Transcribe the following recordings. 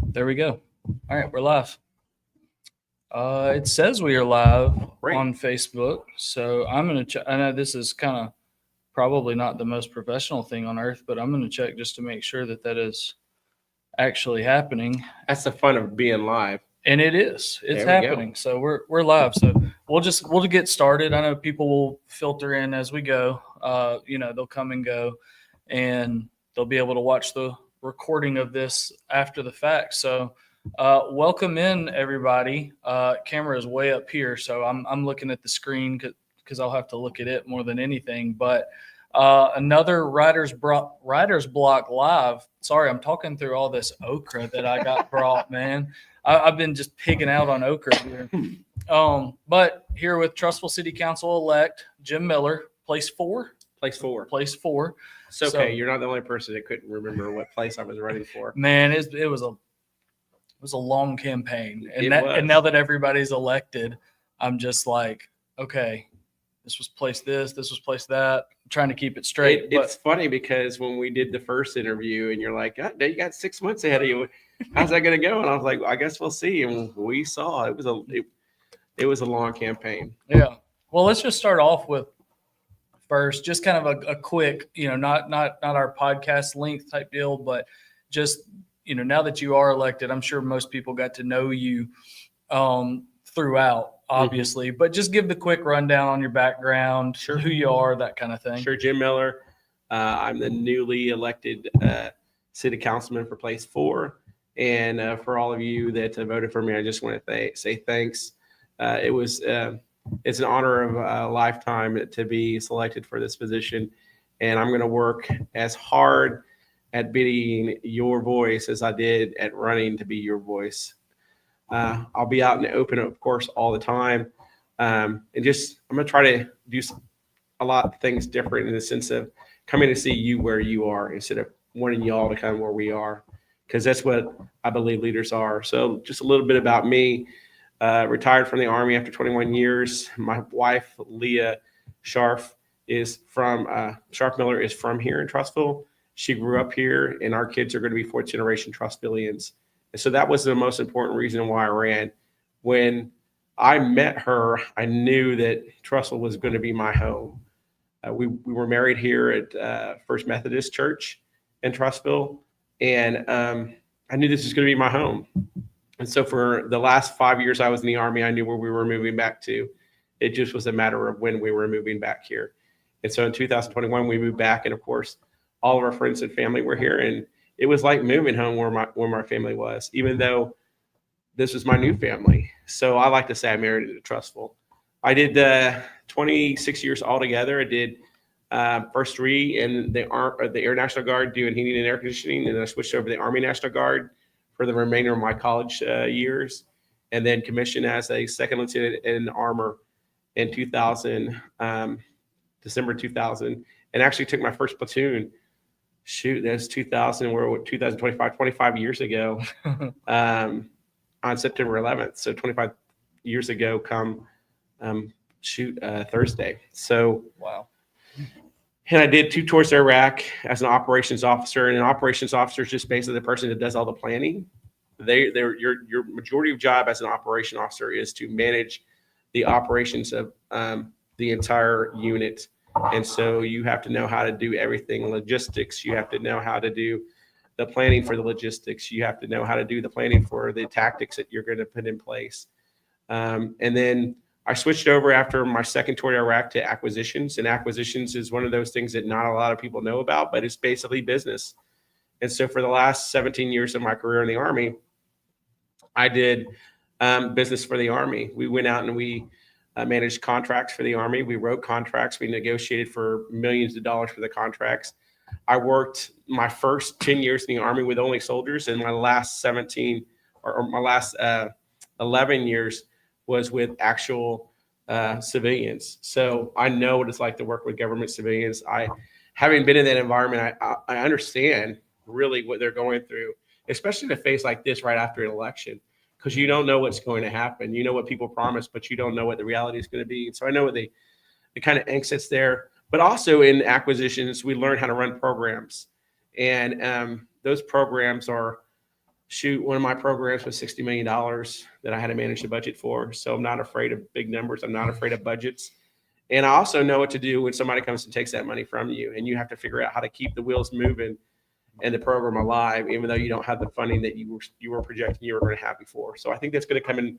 There we go. All right, we're live. It says we are live Great. on Facebook, so I'm gonna check. I know this is kind of probably not the most professional thing on earth, but I'm gonna check just to make sure that that is actually happening. That's the fun of being live. And it is. It's There we go. happening. So we're live. So we'll get started. I know people will filter in as we go. They'll come and go, and they'll be able to watch the recording of this after the fact. So welcome in everybody. Camera is way up here, so I'm looking at the screen because I'll have to look at it more than anything. But another Writer's Block live. Sorry, I'm talking through all this okra that I got brought, man. I've been just pigging out on okra here. But here with Trussville City Council elect Jim Miller, place four. Place four. Place four. It's okay. You're not the only person that couldn't remember what place I was running for. Man, it was a long campaign, and now that everybody's elected, I'm just like, okay, this was place this was place that. I'm trying to keep it straight. It's funny because when we did the first interview, and you're like, God, you got 6 months ahead of you. How's that going to go? And I was like, well, I guess we'll see. And we saw it was a long campaign. Yeah. Well, let's just start off with first, just kind of a quick, not our podcast length type deal, but just, now that you are elected, I'm sure most people got to know you throughout, obviously, but just give the quick rundown on your background, Sure. Who you are, that kind of thing. Sure. Jim Miller. I'm the newly elected city councilman for place 4. And for all of you that voted for me, I just want to say thanks. It's an honor of a lifetime to be selected for this position. And I'm going to work as hard at being your voice as I did at running to be your voice. I'll be out in the open, of course, all the time. And I'm going to try to do a lot of things different in the sense of coming to see you where you are instead of wanting y'all to come where we are, because that's what I believe leaders are. So just a little bit about me. Retired from the Army after 21 years. My wife, Leah Sharf Miller, is from here in Trussville. She grew up here, and our kids are going to be fourth generation Trussvillians. And so that was the most important reason why I ran. When I met her, I knew that Trussville was going to be my home. We were married here at First Methodist Church in Trussville, and I knew this was going to be my home. And so for the last 5 years I was in the Army, I knew where we were moving back to. It just was a matter of when we were moving back here. And so in 2021, we moved back. And of course, all of our friends and family were here. And it was like moving home where my family was, even though this was my new family. So I like to say I married into Trussville. I did 26 years altogether. I did first 3 in the Air National Guard doing heating and air conditioning. And then I switched over to the Army National Guard for the remainder of my college years, and then commissioned as a second lieutenant in armor in December 2000, and actually took my first platoon. That's 2000. We're 25 years ago, on September 11th. So 25 years ago, come Thursday. So wow. And I did 2 tours to Iraq as an operations officer. And an operations officer is just basically the person that does all the planning. Your majority of job as an operation officer is to manage the operations of the entire unit. And so you have to know how to do everything logistics. You have to know how to do the planning for the logistics. You have to know how to do the planning for the tactics that you're going to put in place. And then I switched over after my second tour to Iraq to acquisitions, and acquisitions is one of those things that not a lot of people know about, but it's basically business. And so for the last 17 years of my career in the Army, I did business for the Army. We went out and we managed contracts for the Army. We wrote contracts. We negotiated for millions of dollars for the contracts. I worked my first 10 years in the Army with only soldiers, and my last 11 years was with actual civilians. So I know what it's like to work with government civilians. Having been in that environment, I understand really what they're going through, especially in a phase like this right after an election, because you don't know what's going to happen. You know what people promise, but you don't know what the reality is going to be. So I know what the kind of angst that's there. But also in acquisitions, we learn how to run programs. And those programs are, one of my programs was $60 million that I had to manage the budget for. So I'm not afraid of big numbers. I'm not afraid of budgets. And I also know what to do when somebody comes and takes that money from you, and you have to figure out how to keep the wheels moving and the program alive, even though you don't have the funding that you were projecting you were going to have before. So I think that's going to come in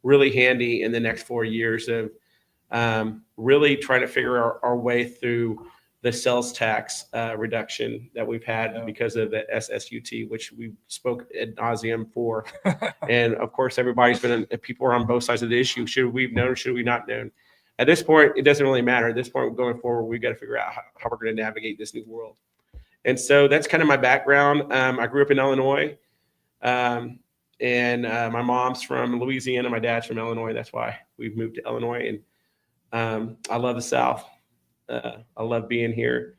really handy in the next 4 years of really trying to figure our way through the sales tax reduction that we've had because of the SSUT, which we spoke ad nauseum for. And of course, people are on both sides of the issue. Should we have known? Should we not known? At this point, it doesn't really matter. At this point, going forward, we've got to figure out how we're going to navigate this new world. And so that's kind of my background. I grew up in Illinois, and my mom's from Louisiana. My dad's from Illinois. That's why we've moved to Illinois. And I love the South. I love being here.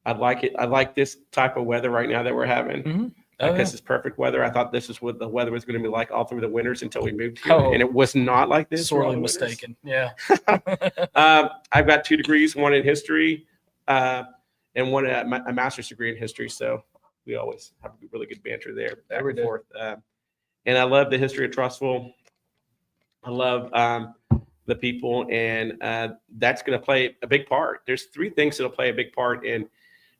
I like it. I like this type of weather right now that we're having because it's perfect weather. I thought this is what the weather was going to be like all through the winters until we moved here, and it was not like this. Sorely mistaken. Yeah. I've got 2 degrees, one in history, and one a master's degree in history. So we always have a really good banter there, back and forth. And I love the history of Trussville. I love the people, and that's going to play a big part. There's 3 things that'll play a big part in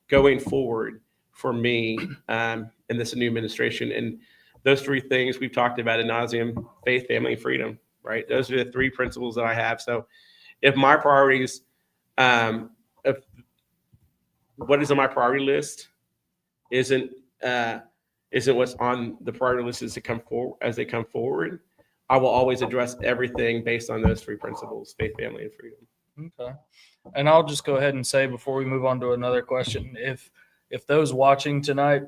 going forward for me in this new administration. And those 3 things we've talked about ad nauseum: faith, family, and freedom, right? Those are the 3 principles that I have. So if my priorities, if what is on my priority list isn't what's on the priority list as they come forward, I will always address everything based on those 3 principles: faith, family, and freedom. Okay. And I'll just go ahead and say before we move on to another question, if those watching tonight,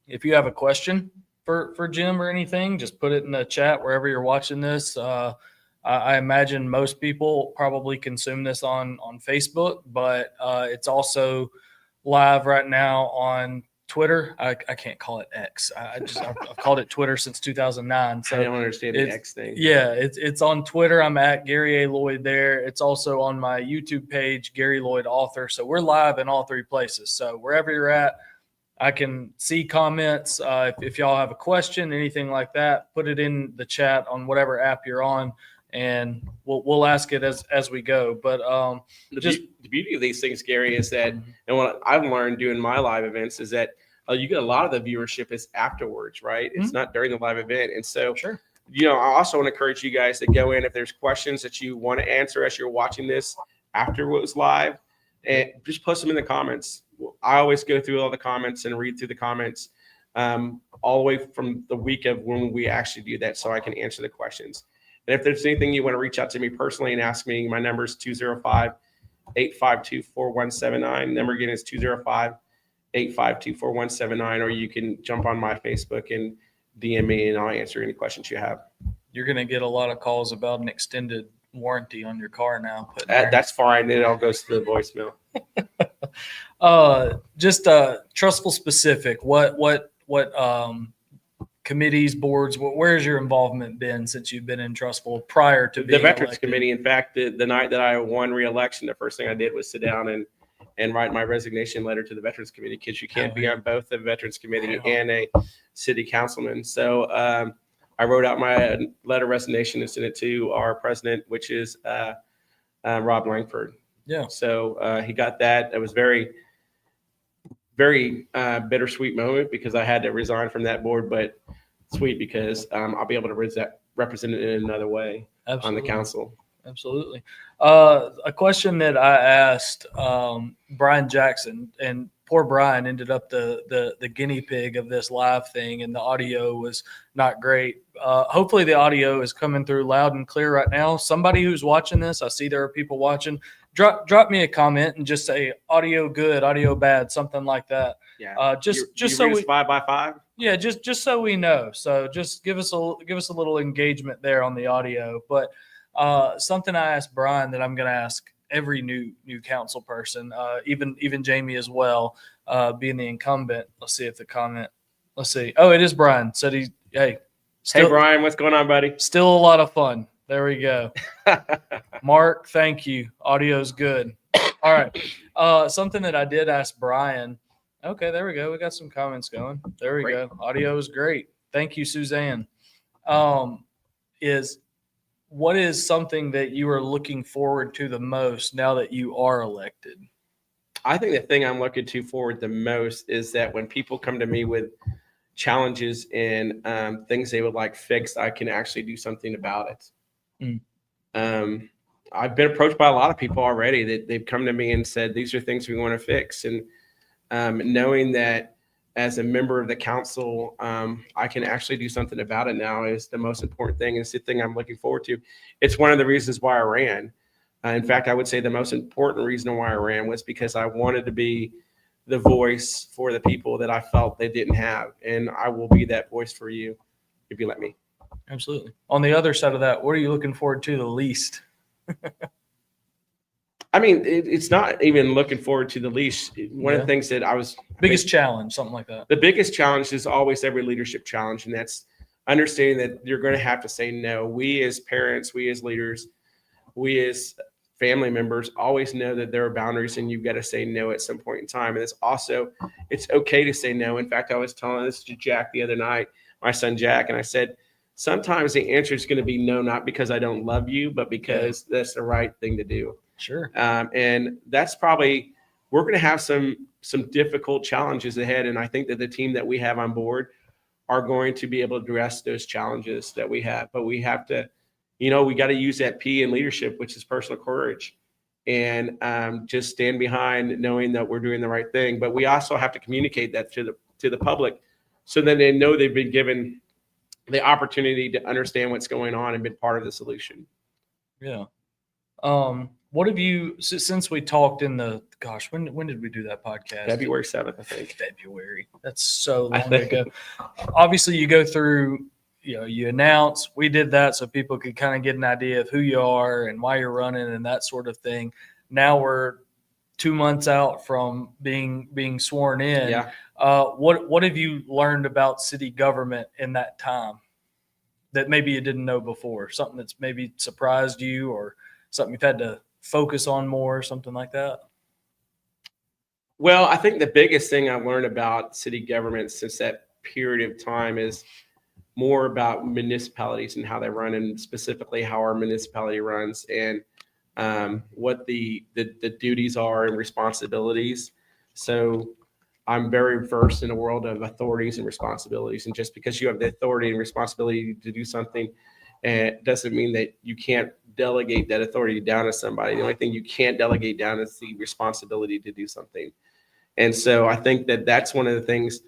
if you have a question for Jim or anything, just put it in the chat wherever you're watching this. I imagine most people probably consume this on Facebook, but it's also live right now on Twitter. I can't call it X. I've called it Twitter since 2009. So I don't understand the X thing. Yeah, it's on Twitter. I'm at Gary A. Lloyd there. It's also on my YouTube page, Gary Lloyd Author. So we're live in all 3 places. So wherever you're at, I can see comments. If y'all have a question, anything like that, put it in the chat on whatever app you're on, and we'll ask it as we go. But the beauty of these things, Gary, is that, and what I've learned doing my live events is that you get a lot of the viewership is afterwards, right? It's not during the live event. And so, I also want to encourage you guys to go in if there's questions that you want to answer as you're watching this after it was live, and just post them in the comments. I always go through all the comments and read through the comments all the way from the week of when we actually do that, so I can answer the questions. And if there's anything you want to reach out to me personally and ask me, my number is 205-852-4179. Number again is 205-852-4179, or you can jump on my Facebook and DM me, and I'll answer any questions you have. You're going to get a lot of calls about an extended warranty on your car now. That's fine. It all goes to the voicemail. Just Trussville specific. What committees, boards, where's your involvement been since you've been in Trussville prior to being the Veterans elected? Committee? In fact, the night that I won re-election, the first thing I did was sit down and write my resignation letter to the Veterans Committee, because you can't be on both the Veterans Committee and a city councilman. So I wrote out my letter of resignation and sent it to our president, which is Rob Langford. Yeah. So he got that. It was very, very bittersweet moment because I had to resign from that board, but sweet because I'll be able to represent it in another way on the council. Absolutely. A question that I asked Brian Jackson, and poor Brian ended up the guinea pig of this live thing, and the audio was not great. Hopefully the audio is coming through loud and clear right now. Somebody who's watching this, I see there are people watching, drop me a comment and just say audio good, audio bad, something like that. Yeah. Just so we 5x5. Yeah, just so we know. So just give us a little engagement there on the audio. But something I asked Brian that I'm going to ask every new council person, even Jamie as well, being the incumbent. Let's see if the comment. Let's see. Oh, it is Brian. Said hey, Brian, what's going on, buddy? Still a lot of fun. There we go. Mark, thank you. Audio's good. All right. Something that I did ask Brian Okay, there we go. We got some comments going. There we Great. go. Audio is great. Thank you, Suzanne. Is what is something that you are looking forward to the most now that you are elected? I think the thing I'm looking to forward the most is that when people come to me with challenges and things they would like fixed, I can actually do something about it. Mm. I've been approached by a lot of people already that they've come to me and said, these are things we want to fix. And knowing that as a member of the council, I can actually do something about it now is the most important thing. It's the thing I'm looking forward to. It's one of the reasons why I ran. In fact, I would say the most important reason why I ran was because I wanted to be the voice for the people that I felt they didn't have. And I will be that voice for you if you let me. Absolutely. On the other side of that, what are you looking forward to the least? I mean, it's not even looking forward to the least. One of the things that biggest challenge, something like that. The biggest challenge is always every leadership challenge. And that's understanding that you're going to have to say no. We as parents, we as leaders, we as family members always know that there are boundaries and you've got to say no at some point in time. And it's okay to say no. In fact, I was telling this to Jack the other night, my son Jack, and I said, sometimes the answer is going to be no, not because I don't love you, but because that's the right thing to do. Sure. And that's probably, we're going to have some difficult challenges ahead. And I think that the team that we have on board are going to be able to address those challenges that we have. But we have to, we got to use that P in leadership, which is personal courage, and just stand behind knowing that we're doing the right thing. But we also have to communicate that to the public so that they know they've been given the opportunity to understand what's going on and been part of the solution. Yeah. What have you, since we talked in when did we do that podcast? February 7th, I think. February. That's so long ago. Obviously, you go through, you announce, we did that so people could kind of get an idea of who you are and why you're running and that sort of thing. Now we're 2 months out from being sworn in. Yeah. What have you learned about city government in that time that maybe you didn't know before? Something that's maybe surprised you or something you've had to focus on more, something like that? Well, I think the biggest thing I learned about city government since that period of time is more about municipalities and how they run, and specifically how our municipality runs, and what the duties are and responsibilities. So I'm very versed in the world of authorities and responsibilities. And just because you have the authority and responsibility to do something, it doesn't mean that you can't delegate that authority down to somebody. The only thing you can't delegate down is the responsibility to do something. And so I think that that's one of the things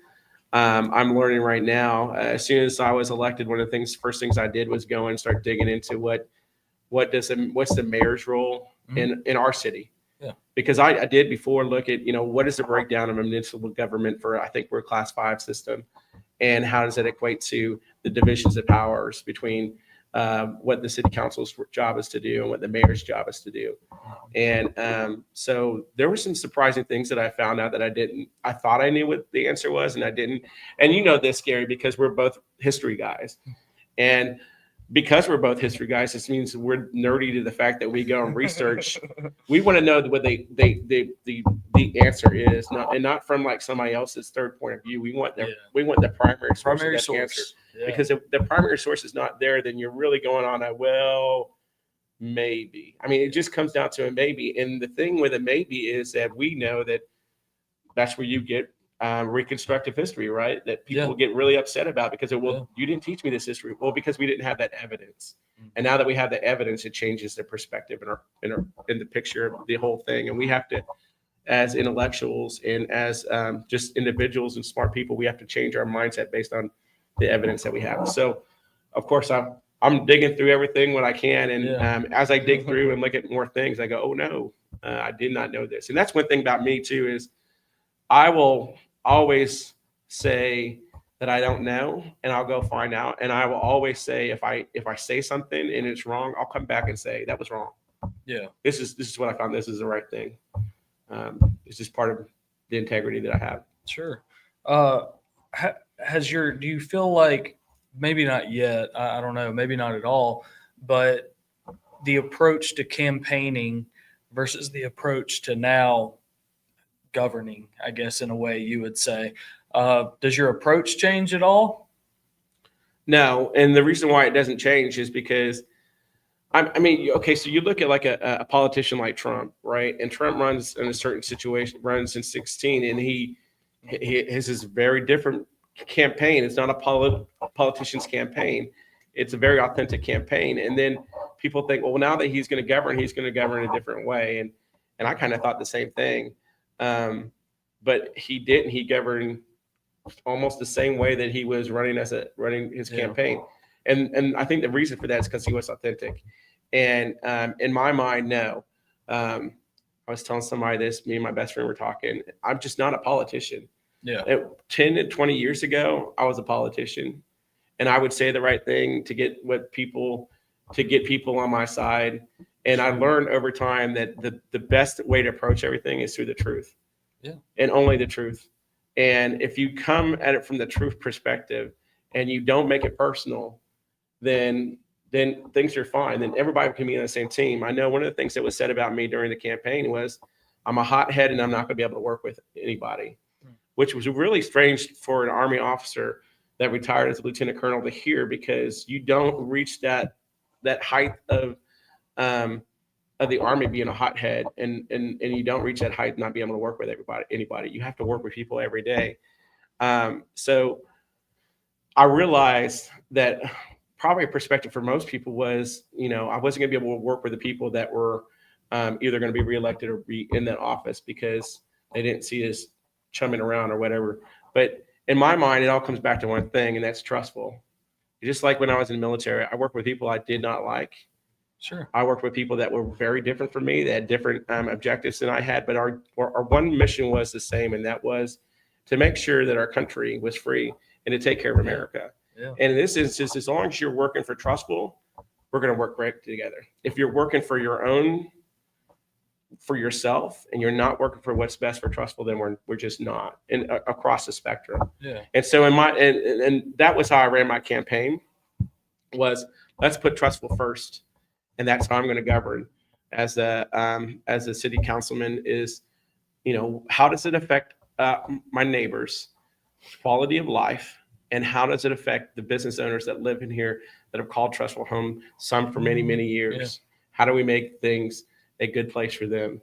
I'm learning right now. As soon as I was elected, one of the first things I did was go and start digging into what's the mayor's role in our city. Yeah. Because I did before look at, what is the breakdown of a municipal government for, I think we're a class 5 system, and how does that equate to the divisions of powers between what the city council's job is to do and what the mayor's job is to do. And so there were some surprising things that I found out that I thought I knew what the answer was, and I didn't. And you know this, Gary, because we're both history guys. And because we're both history guys, this means we're nerdy to the fact that we go and research. We want to know what the answer is, not from like somebody else's third point of view. We want the primary source of that answer. Yeah. Because if the primary source is not there, then you're really going on maybe. I mean, it just comes down to a maybe. And the thing with a maybe is that we know that that's where you get reconstructive history, right? That people get really upset about because you didn't teach me this history. Well, because we didn't have that evidence. And now that we have the evidence, it changes the perspective in the picture of the whole thing. And we have to, as intellectuals and as just individuals and smart people, we have to change our mindset based on the evidence that we have. So, of course, I'm digging through everything when I can. And as I dig through and look at more things, I go, oh, no, I did not know this. And that's one thing about me, too, is I will always say that I don't know, and I'll go find out. And I will always say, if I say something and it's wrong, I'll come back and say that was wrong. Yeah. This is what I found. This is the right thing. It's just part of the integrity that I have. Sure. Do you feel like, maybe not yet, I don't know, maybe not at all, but the approach to campaigning versus the approach to now governing, I guess, in a way you would say. Does your approach change at all? No, and the reason why it doesn't change is because I mean, okay, so you look at like a politician like Trump, right? And Trump runs in a certain situation, runs in 16, and he his is very different campaign. It's not a politician's campaign. It's a very authentic campaign. And then people think, well, now that he's going to govern a different way. And I kind of thought the same thing. But he didn't. He governed almost the same way that he was running his campaign. And I think the reason for that is because he was authentic. And in my mind, no. I was telling somebody this, me and my best friend were talking. I'm just not a politician. Yeah. 10 and 20 years ago, I was a politician, and I would say the right thing to get people on my side. And I learned over time that the best way to approach everything is through the truth. Yeah. And only the truth. And if you come at it from the truth perspective and you don't make it personal, then things are fine. Then everybody can be on the same team. I know one of the things that was said about me during the campaign was I'm a hothead and I'm not going to be able to work with anybody, which was really strange for an Army officer that retired as a lieutenant colonel to hear, because you don't reach that height of the Army being a hothead, and you don't reach that height not being able to work with anybody. You have to work with people every day. So I realized that probably a perspective for most people was, I wasn't going to be able to work with the people that were either going to be reelected or be in that office because they didn't see us chumming around or whatever. But in my mind, it all comes back to one thing, and that's Trussville. Just like when I was in the military, I worked with people I did not like. Sure. I worked with people that were very different from me. They had different objectives than I had, but our one mission was the same, and that was to make sure that our country was free and to take care of America. Yeah. And in this instance, as long as you're working for Trussville, we're going to work great together. If you're working for yourself, and you're not working for what's best for Trussville, then we're just not, and across the spectrum. Yeah. And so and that was how I ran my campaign, was let's put Trussville first. And that's how I'm going to govern as a city councilman is, how does it affect my neighbors' quality of life? And how does it affect the business owners that live in here that have called Trussville home, some for many, many years? Yeah. How do we make things a good place for them?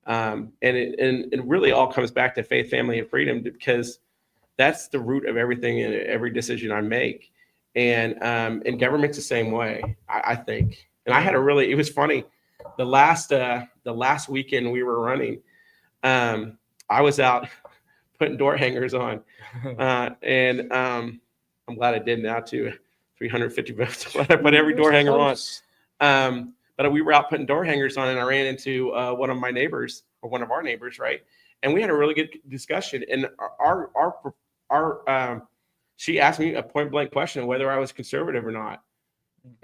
And it really all comes back to faith, family, and freedom, because that's the root of everything and every decision I make. And government's the same way, I think. And I had it was funny. The last weekend we were running, I was out putting door hangers on. And I'm glad I did now too. 350 votes. I put every door hanger on. But we were out putting door hangers on, and I ran into one of our neighbors, right? And we had a really good discussion. And she asked me a point blank question of whether I was conservative or not,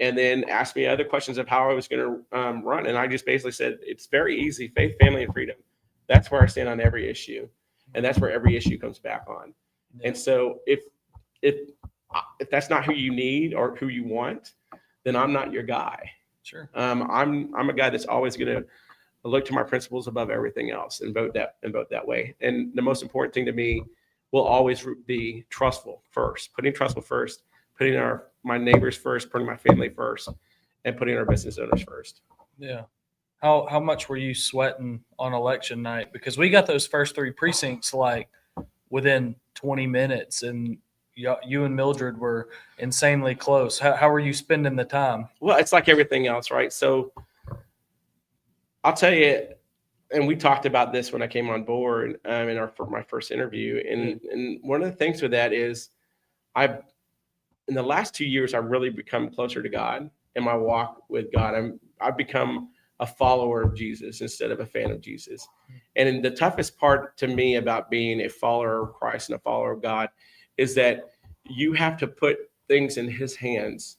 and then asked me other questions of how I was going to run. And I just basically said, it's very easy: faith, family, and freedom. That's where I stand on every issue, and that's where every issue comes back on. Yeah. And so if that's not who you need or who you want, then I'm not your guy. Sure. I'm a guy that's always going to look to my principles above everything else and vote that way. And the most important thing to me will always be Trussville first, putting Trussville first, putting my neighbors first, putting my family first, and putting our business owners first. Yeah. How much were you sweating on election night? Because we got those first 3 precincts like within 20 minutes, and you and Mildred were insanely close. How were you spending the time? Well, it's like everything else, right? So I'll tell you, and we talked about this when I came on board for my first interview. And one of the things with that is in the last 2 years, I've really become closer to God in my walk with God. I've become a follower of Jesus instead of a fan of Jesus. And the toughest part to me about being a follower of Christ and a follower of God is that you have to put things in his hands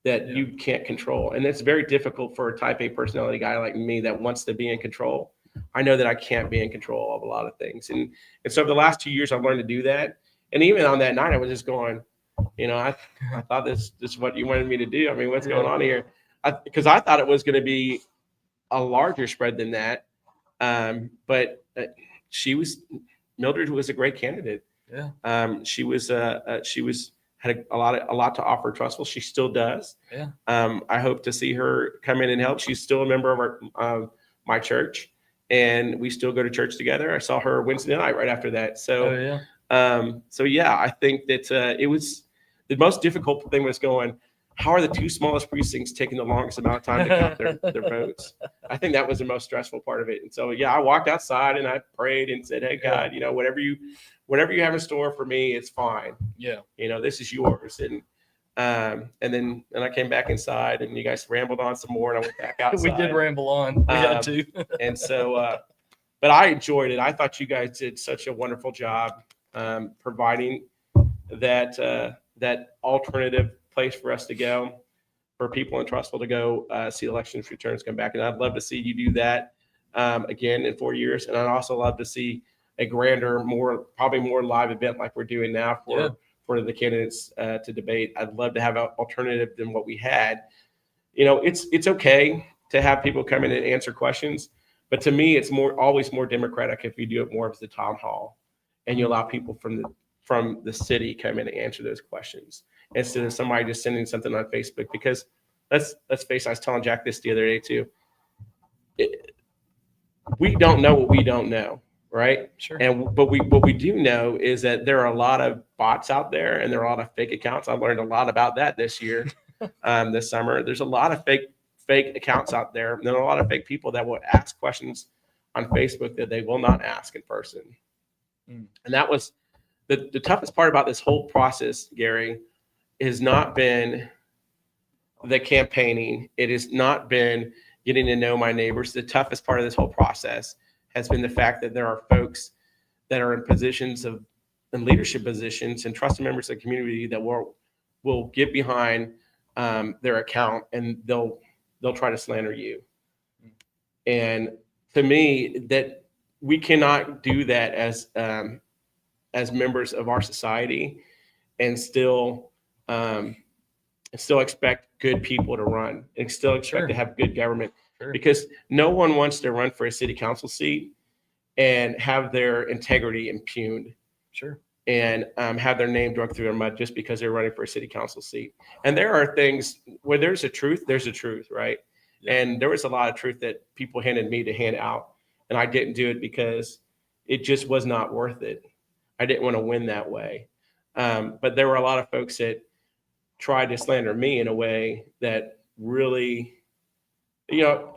that you can't control. And it's very difficult for a type A personality guy like me that wants to be in control. I know that I can't be in control of a lot of things. And so the last 2 years, I've learned to do that. And even on that night, I was just going, I thought this is what you wanted me to do. I mean, what's going on here? Because I thought it was going to be a larger spread than that. But Mildred was a great candidate. Yeah. She had a lot to offer Trussville. She still does. Yeah. I hope to see her come in and help. She's still a member of my church, and we still go to church together. I saw her Wednesday night right after that. So, Oh, yeah. yeah, I think that it was the most difficult thing was going, how are the two smallest precincts taking the longest amount of time to count their votes? I think that was the most stressful part of it. And so, yeah, I walked outside and I prayed and said, hey, God, whatever you have in store for me, it's fine. Yeah. This is yours. And then I came back inside and you guys rambled on some more and I went back outside. We did ramble on. We had to. And so, but I enjoyed it. I thought you guys did such a wonderful job providing that alternative place for us to go, for people in Trussville to go see elections returns come back. And I'd love to see you do that again in 4 years. And I'd also love to see a grander, probably more live event like we're doing now for the candidates to debate. I'd love to have an alternative than what we had. It's okay to have people come in and answer questions, but to me, it's always more democratic if you do it more as the town hall, and you allow people from the city come in and answer those questions instead of somebody just sending something on Facebook. Because let's face it, I was telling Jack this the other day too. We don't know what we don't know, right? Sure. But what we do know is that there are a lot of bots out there, and there are a lot of fake accounts. I learned a lot about that this year, this summer. There's a lot of fake accounts out there. And there are a lot of fake people that will ask questions on Facebook that they will not ask in person. And that was the toughest part about this whole process, Gary, has not been the campaigning. It has not been getting to know my neighbors. The toughest part of this whole process has been the fact that there are folks that are in positions in leadership positions and trusted members of the community that will get behind their account, and they'll try to slander you. And to me, that we cannot do that as members of our society and still expect good people to run and still expect to have good government. Sure. Because no one wants to run for a city council seat and have their integrity impugned. Sure. And have their name dragged through their mud just because they're running for a city council seat. And there are things where there's a truth, right? Yeah. And there was a lot of truth that people handed me to hand out, and I didn't do it because it just was not worth it. I didn't want to win that way. But there were a lot of folks that tried to slander me in a way that really, the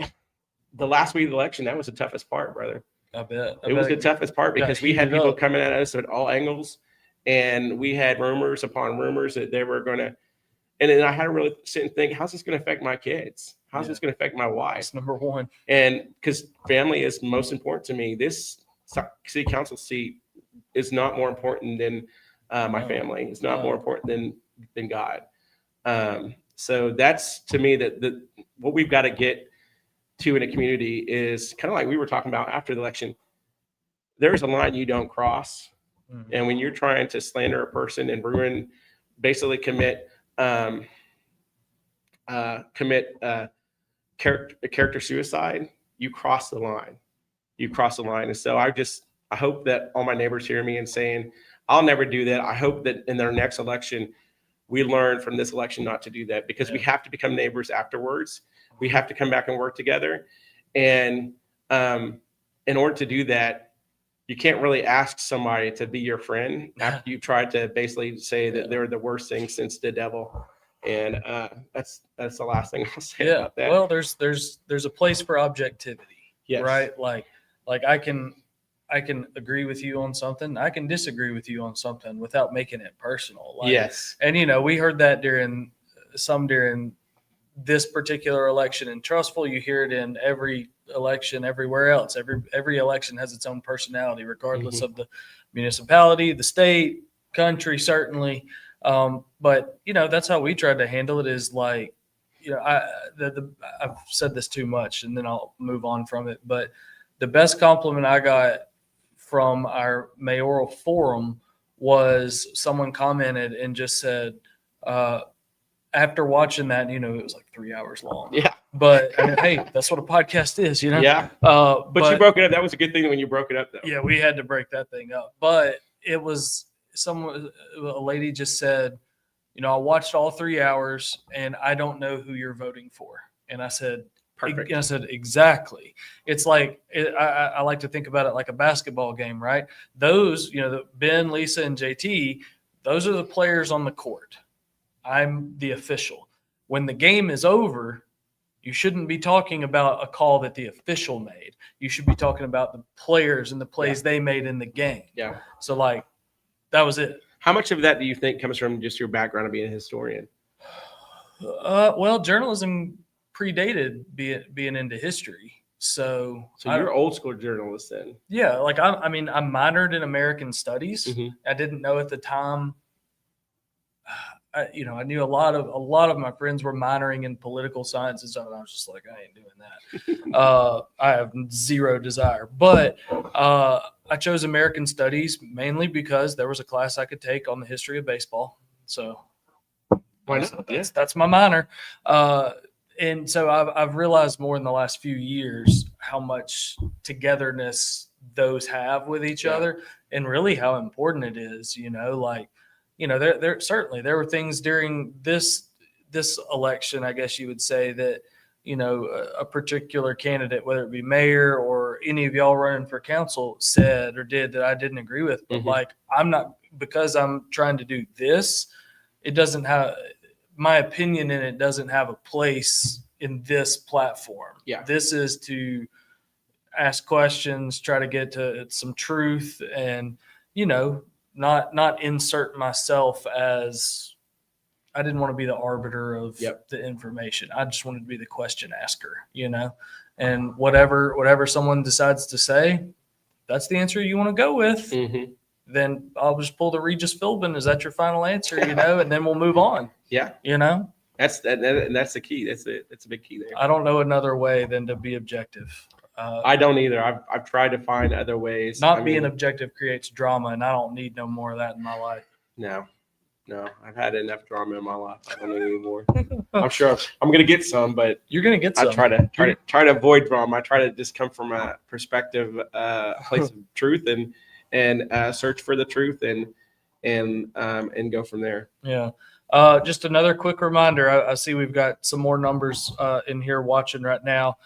last week of the election, that was the toughest part, brother. I bet. It was the toughest part because we had people coming at us at all angles, and we had rumors upon rumors that they were going to, and then I had to really sit and think, how's this going to affect my kids? How's this going to affect my wife? That's number one. And because family is most important to me, this city council seat is not more important than my family. It's not more important than God. So that's, to me, that what we've got to get to in a community is kind of like we were talking about after the election. There's a line you don't cross. Mm-hmm. And when you're trying to slander a person and basically commit character suicide, you cross the line. And so I hope that all my neighbors hear me and saying, I'll never do that. I hope that in their next election, we learn from this election not to do that, because we have to become neighbors afterwards. We have to come back and work together. And in order to do that, you can't really ask somebody to be your friend after you tried to basically say that they're the worst thing since the devil. And that's the last thing I'll say about that. Well, there's a place for objectivity, right? Like I can agree with you on something. I can disagree with you on something without making it personal. Yes. And we heard that during this particular election in Trussville. You hear it in every election everywhere else. Every election has its own personality, regardless of the municipality, the state, country, certainly. But that's how we tried to handle it. Is like, I've said this too much, and then I'll move on from it. But the best compliment I got from our mayoral forum was someone commented and just said, after watching that, it was like 3 hours long. Yeah. But I mean, hey, that's what a podcast is, Yeah. But you broke it up. That was a good thing when you broke it up, though. Yeah, we had to break that thing up. But it was a lady just said, I watched all 3 hours and I don't know who you're voting for. And I said, Perfect. And I said, exactly. It's like, I like to think about it like a basketball game, right? Those, Ben, Lisa, and JT, those are the players on the court. I'm the official. When the game is over, you shouldn't be talking about a call that the official made. You should be talking about the players and the plays they made in the game. Yeah. So, that was it. How much of that do you think comes from just your background of being a historian? Well, journalism predated being into history. So you're an old school journalist then? Yeah. I minored in American studies. Mm-hmm. I didn't know at the time. I knew a lot of my friends were minoring in political science and stuff, and I was just like, I ain't doing that. I have zero desire. But I chose American studies mainly because there was a class I could take on the history of baseball. So why not? That's my minor. And so I've realized more in the last few years how much togetherness those have with each other, and really how important it is. There certainly there were things during this election, I guess you would say, that a particular candidate, whether it be mayor or any of y'all running for council, said or did that I didn't agree with. But I'm not, because I'm trying to do this, it doesn't have, my opinion in it doesn't have a place in this platform. Yeah. This is to ask questions, try to get to some truth, and not insert myself as, I didn't want to be the arbiter of the information. I just wanted to be the question asker, and whatever someone decides to say, that's the answer you want to go with. Mm-hmm. Then I'll just pull the Regis Philbin. Is that your final answer? And then we'll move on. Yeah. That's the key. That's a big key there. I don't know another way than to be objective. I don't either. I've tried to find other ways. Being objective creates drama, and I don't need no more of that in my life. No, I've had enough drama in my life. I don't need any more. I'm sure I'm going to get some, but you're going to get some. I try to avoid drama. I try to just come from a perspective, place of truth, and search for the truth, and go from there. Yeah. Just another quick reminder. I see we've got some more numbers in here watching right now.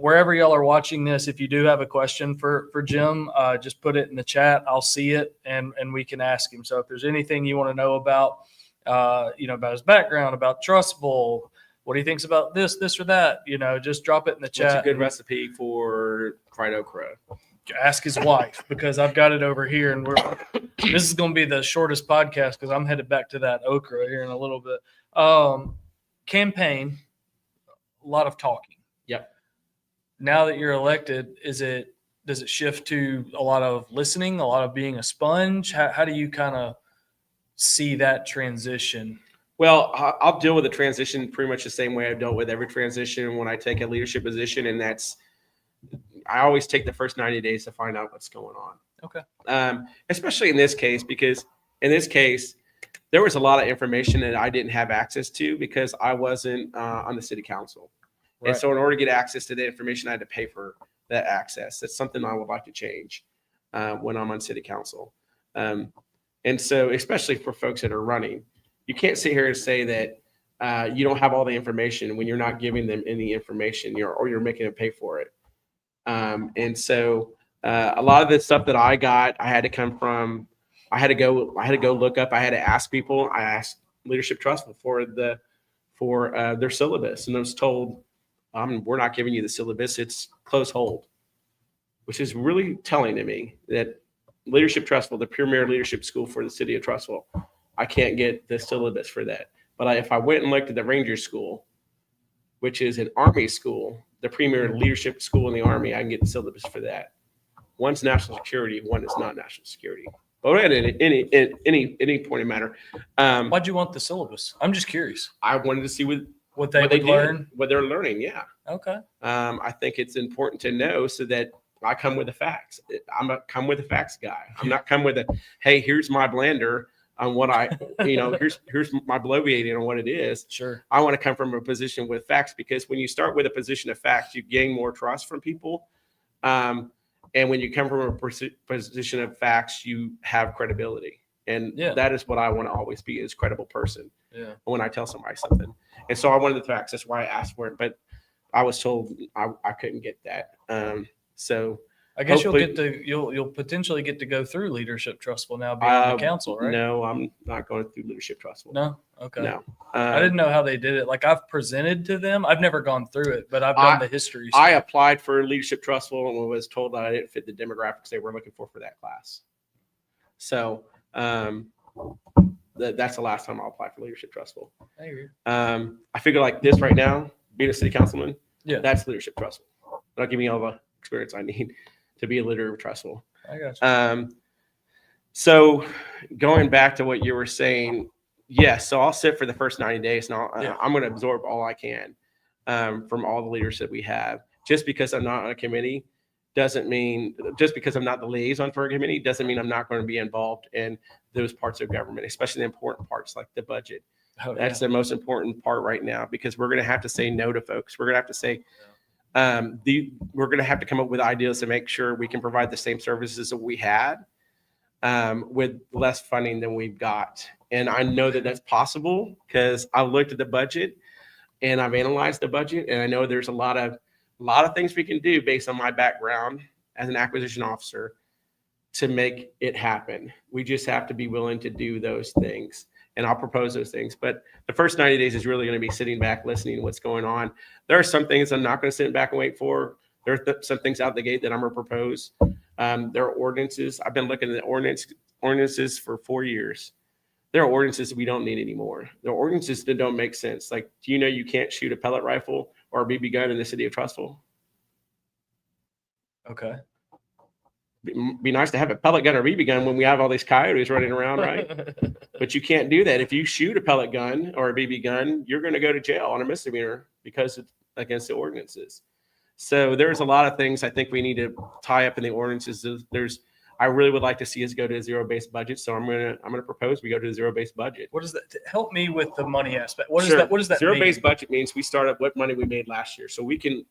Wherever y'all are watching this, if you do have a question for Jim, just put it in the chat. I'll see it, and we can ask him. So if there's anything you want to know about, about his background, about Trussville, what he thinks about this or that, just drop it in the chat. What's a good recipe for fried okra? Ask his wife, because I've got it over here, and this is going to be the shortest podcast because I'm headed back to that okra here in a little bit. Campaign, a lot of talking. Yep. Now that you're elected, does it shift to a lot of listening, a lot of being a sponge? How do you kind of see that transition? Well, I'll deal with the transition pretty much the same way I've dealt with every transition when I take a leadership position, and that's, I always take the first 90 days to find out what's going on. Okay. Especially in this case, because in this case, there was a lot of information that I didn't have access to because I wasn't on the city council. Right. And so in order to get access to the information, I had to pay for that access. That's something I would like to change when I'm on city council. And so, especially for folks that are running, you can't sit here and say that you don't have all the information when you're not giving them any information, or you're making them pay for it. And so a lot of the stuff that I got, I had to come from, I had to go look up, I had to ask people. I asked Leadership Trussville for their syllabus, and I was told, we're not giving you the syllabus, it's close hold, which is really telling to me that Leadership Trussville, the premier leadership school for the city of Trussville, I can't get the syllabus for that. But if I went and looked at the Ranger School, which is an Army school, the premier leadership school in the Army, I can get the syllabus for that. One's national security, one is not national security. But at any point in matter. Why'd you want the syllabus? I'm just curious. I wanted to see what they learn, what they're learning. Yeah. Okay. I think it's important to know so that I come with the facts. I'm a come with the facts guy. I'm not come with hey, here's my blender. on what here's my bloviating on what it is. Sure. I want to come from a position with facts, because when you start with a position of facts, you gain more trust from people. And when you come from a position of facts, you have credibility. And that is what I want to always be, is credible person. Yeah. When I tell somebody something. And so I wanted the facts. That's why I asked for it. But I was told I couldn't get that. So I guess you'll potentially get to go through Leadership Trussville now, being on the council, right? No, I'm not going through Leadership Trussville. No? Okay. No. I didn't know how they did it. Like, I've presented to them. I've never gone through it, but I've done the history stuff. I applied for Leadership Trussville and was told that I didn't fit the demographics they were looking for that class. So that's the last time I'll apply for Leadership Trussville. I figure like this right now, being a city councilman, that's Leadership Trussville. That'll give me all the experience I need to be a leader of Trussville. I got you. So going back to what you were saying, yes, so I'll sit for the first 90 days, and I'm going to absorb all I can from all the leaders that we have. Just because I'm not on a committee doesn't mean, just because I'm not the liaison for a committee doesn't mean I'm not going to be involved in those parts of government, especially the important parts like the budget. That's the most important part right now, because we're going to have to say no to folks. We're going to have to say, we're going to have to come up with ideas to make sure we can provide the same services that we had with less funding than we've got. And I know that that's possible because I looked at the budget and I've analyzed the budget, and I know there's a lot of things we can do based on my background as an acquisition officer to make it happen. We just have to be willing to do those things. And I'll propose those things. But the first 90 days is really going to be sitting back, listening to what's going on. There are some things I'm not going to sit back and wait for. There are some things out the gate that I'm going to propose. There are ordinances. I've been looking at ordinances for 4 years. There are ordinances we don't need anymore. There are ordinances that don't make sense. Like, do you know you can't shoot a pellet rifle or a BB gun in the city of Trussville? Okay. Be nice to have a pellet gun or BB gun when we have all these coyotes running around, right? But you can't do that. If you shoot a pellet gun or a BB gun, you're going to go to jail on a misdemeanor because it's against the ordinances. So there's a lot of things I think we need to tie up in the ordinances. I really would like to see us go to a zero-based budget. So I'm gonna propose we go to a zero-based budget. What does that help me with the money aspect? What does that Zero-based budget means we start at what money we made last year. So we can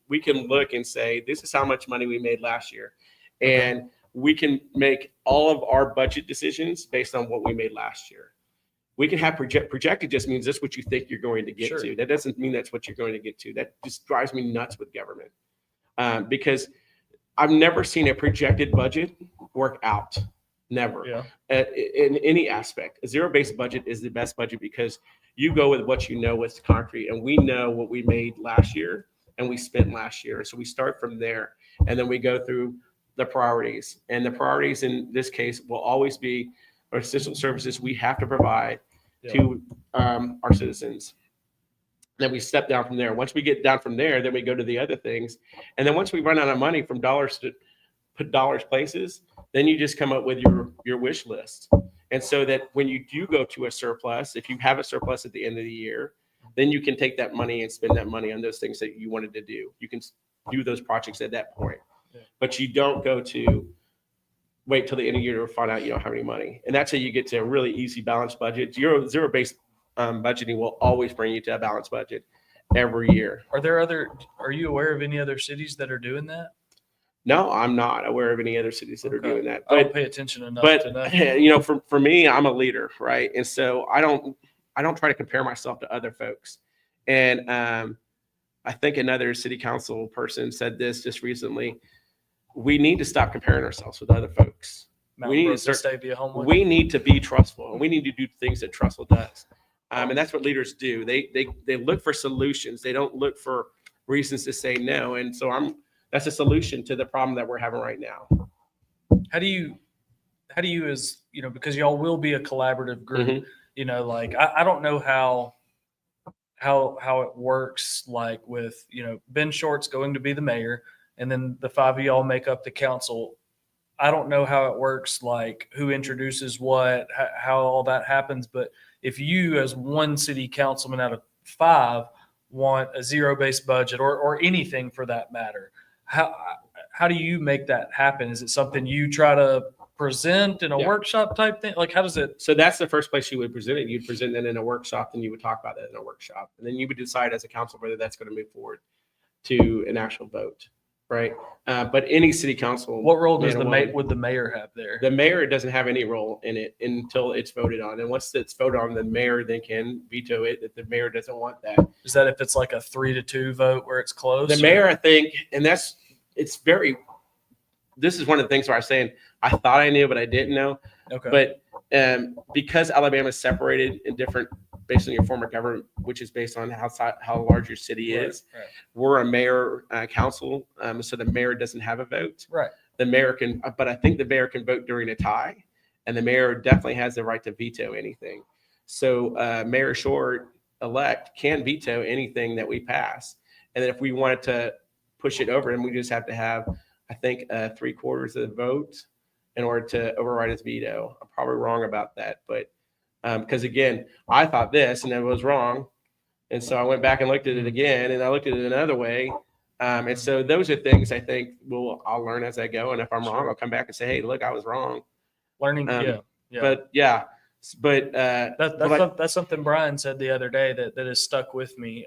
look and say, this is how much money we made last year. And we can make all of our budget decisions based on what we made last year. We can have projected just means that's what you think you're going to get to. That doesn't mean that's what you're going to get to. That just drives me nuts with government because I've never seen a projected budget work out. Never. In any aspect. A zero-based budget is the best budget because you go with what you know with concrete, and we know what we made last year and we spent last year. So we start from there, and then we go through the priorities. And the priorities in this case will always be our essential services we have to provide to our citizens. Then we step down from there. Once we get down from there, then we go to the other things. And then once we run out of money from dollars to put dollars places, then you just come up with your wish list. And so that when you do go to a surplus, if you have a surplus at the end of the year, then you can take that money and spend that money on those things that you wanted to do. You can do those projects at that point. But you don't go to wait till the end of the year to find out you don't have any money. And that's how you get to a really easy balanced budget. Zero-based budgeting will always bring you to a balanced budget every year. Are you aware of any other cities that are doing that? No, I'm not aware of any other cities that are doing that. I don't pay attention enough to know. For me, I'm a leader, right? And so I don't try to compare myself to other folks. And I think another city council person said this just recently. We need to stop comparing ourselves with other folks. We need to be Trussville, and we need to do things that Trussville does. And that's what leaders do. They look for solutions. They don't look for reasons to say no. And so that's a solution to the problem that we're having right now. How do you as because y'all will be a collaborative group, like I don't know how it works, like with, Ben Short's going to be the mayor, and then the five of y'all make up the council. I don't know how it works, like who introduces what, how all that happens. But if you, as one city councilman out of five, want a zero-based budget or anything for that matter, how do you make that happen? Is it something you try to present in a Yeah. workshop type thing? Like, how does it? So that's the first place you would present it. You'd present it in a workshop, and you would talk about that in a workshop. And then you would decide as a council whether that's going to move forward to an actual vote, right? But any city council. What role does would the mayor have there? The mayor doesn't have any role in it until it's voted on. And once it's voted on, the mayor then can veto it if the mayor doesn't want that. Is that if it's like a 3-2 vote where it's close? The mayor, I think, and this is one of the things where I was saying, I thought I knew, but I didn't know. Okay. But because Alabama is separated in different, based on your form of government, which is based on how large your city is, Right. we're a mayor council, so the mayor doesn't have a vote. Right. The mayor can, but I think the mayor can vote during a tie, and the mayor definitely has the right to veto anything. So Mayor Short elect can veto anything that we pass, and then if we wanted to push it over, and we just have to have, I think, 3/4 of the vote in order to override his veto. I'm probably wrong about that, but because again, I thought this and it was wrong, and so I went back and looked at it again, and I looked at it another way. And so those are things I think I'll learn as I go, and if I'm wrong, I'll come back and say, "Hey, look, I was wrong." Learning, But that's something Brian said the other day that has stuck with me.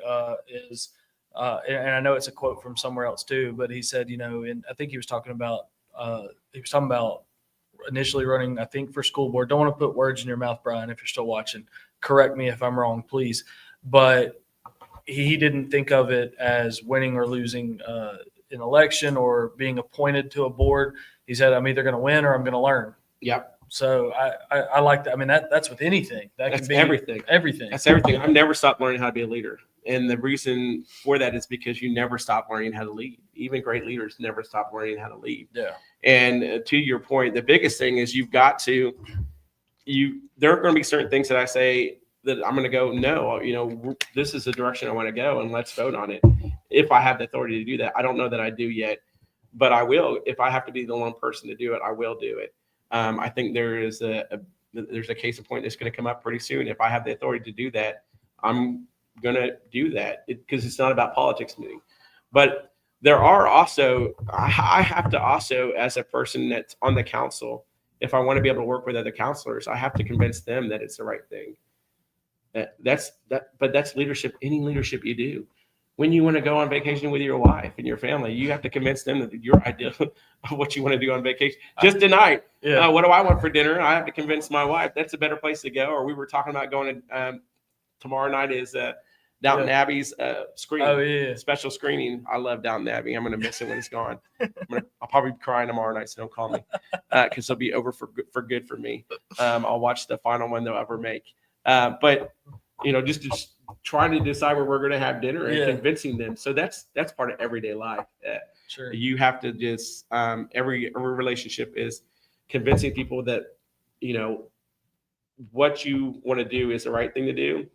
And I know it's a quote from somewhere else too, but he said, and I think he was talking about initially running, I think, for school board. Don't want to put words in your mouth, Brian, if you're still watching. Correct me if I'm wrong, please. But he didn't think of it as winning or losing an election or being appointed to a board. He said, I'm either going to win or I'm going to learn. Yep. So I like that. I mean, that's with anything. That's everything. Everything. That's everything. I've never stopped learning how to be a leader. And the reason for that is because you never stop learning how to lead. Even great leaders never stop learning how to lead. Yeah. And to your point, the biggest thing is there are going to be certain things that I say that I'm going to go, no, this is the direction I want to go, and let's vote on it. If I have the authority to do that, I don't know that I do yet, but I will. If I have to be the one person to do it, I will do it. I think there's a case in point that's going to come up pretty soon. If I have the authority to do that, I'm going to do that because it's not about politics to me. But there are also, I have to also, as a person that's on the council, if I want to be able to work with other counselors, I have to convince them that it's the right thing. But that's leadership, any leadership you do. When you want to go on vacation with your wife and your family, you have to convince them that your idea of what you want to do on vacation. Just tonight, what do I want for dinner? I have to convince my wife that's a better place to go. Or we were talking about going to tomorrow night is Downton Abbey's screening. Oh, yeah. Special screening. I love Downton Abbey. I'm going to miss it when it's gone. I'll probably be crying tomorrow night, so don't call me because it'll be over for good for me. I'll watch the final one they'll ever make. But just trying to decide where we're going to have dinner and convincing them. So that's part of everyday life. Sure. You have to just every relationship is convincing people that what you want to do is the right thing to do.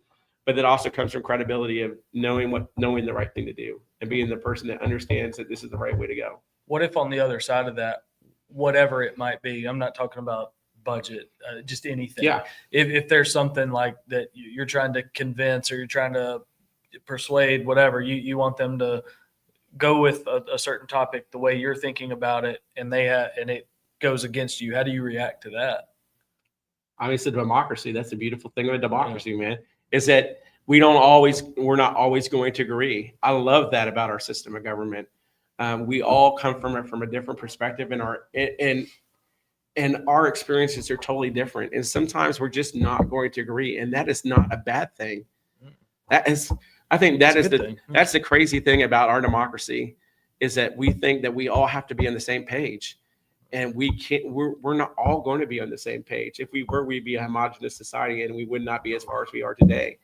But that also comes from credibility of knowing the right thing to do and being the person that understands that this is the right way to go. What if on the other side of that, whatever it might be, I'm not talking about budget, just anything. Yeah. If there's something like that you're trying to convince or you're trying to persuade, whatever, you want them to go with a certain topic the way you're thinking about it, and and it goes against you. How do you react to that? I mean, it's a democracy. That's the beautiful thing of a democracy, man. Is that we're not always going to agree. I love that about our system of government. We all come from it from a different perspective, and our experiences are totally different. And sometimes we're just not going to agree, and that is not a bad thing. That's the crazy thing about our democracy is that we think that we all have to be on the same page, and we can't. We're not all going to be on the same page. If we were, we'd be a homogenous society, and we would not be as far as we are today.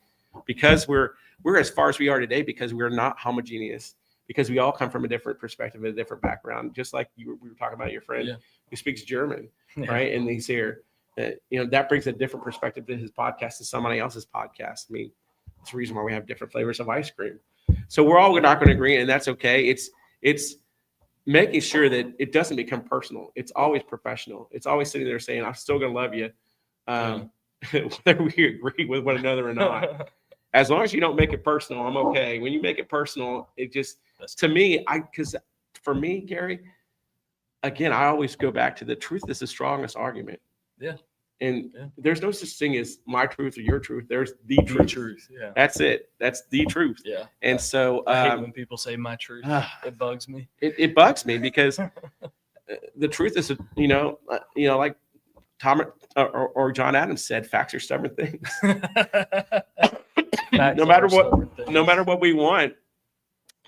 Because we're as far as we are today because we're not homogeneous. Because we all come from a different perspective, a different background. Just like we were talking about your friend who speaks German, right? And he's here. That brings a different perspective to his podcast than somebody else's podcast. I mean, that's the reason why we have different flavors of ice cream. So we're all not going to agree, and that's okay. It's making sure that it doesn't become personal. It's always professional. It's always sitting there saying, I'm still going to love you, whether we agree with one another or not. As long as you don't make it personal, I'm okay. When you make it personal, it just, to me, because for me, Gary, again, I always go back to the truth is the strongest argument. Yeah. And Yeah. there's no such thing as my truth or your truth. There's the The truth. truth. Yeah. That's it. That's the truth. Yeah. And so I hate when people say my truth. It bugs me. It bugs me because the truth is, like Tom or John Adams said, facts are stubborn things. No matter what we want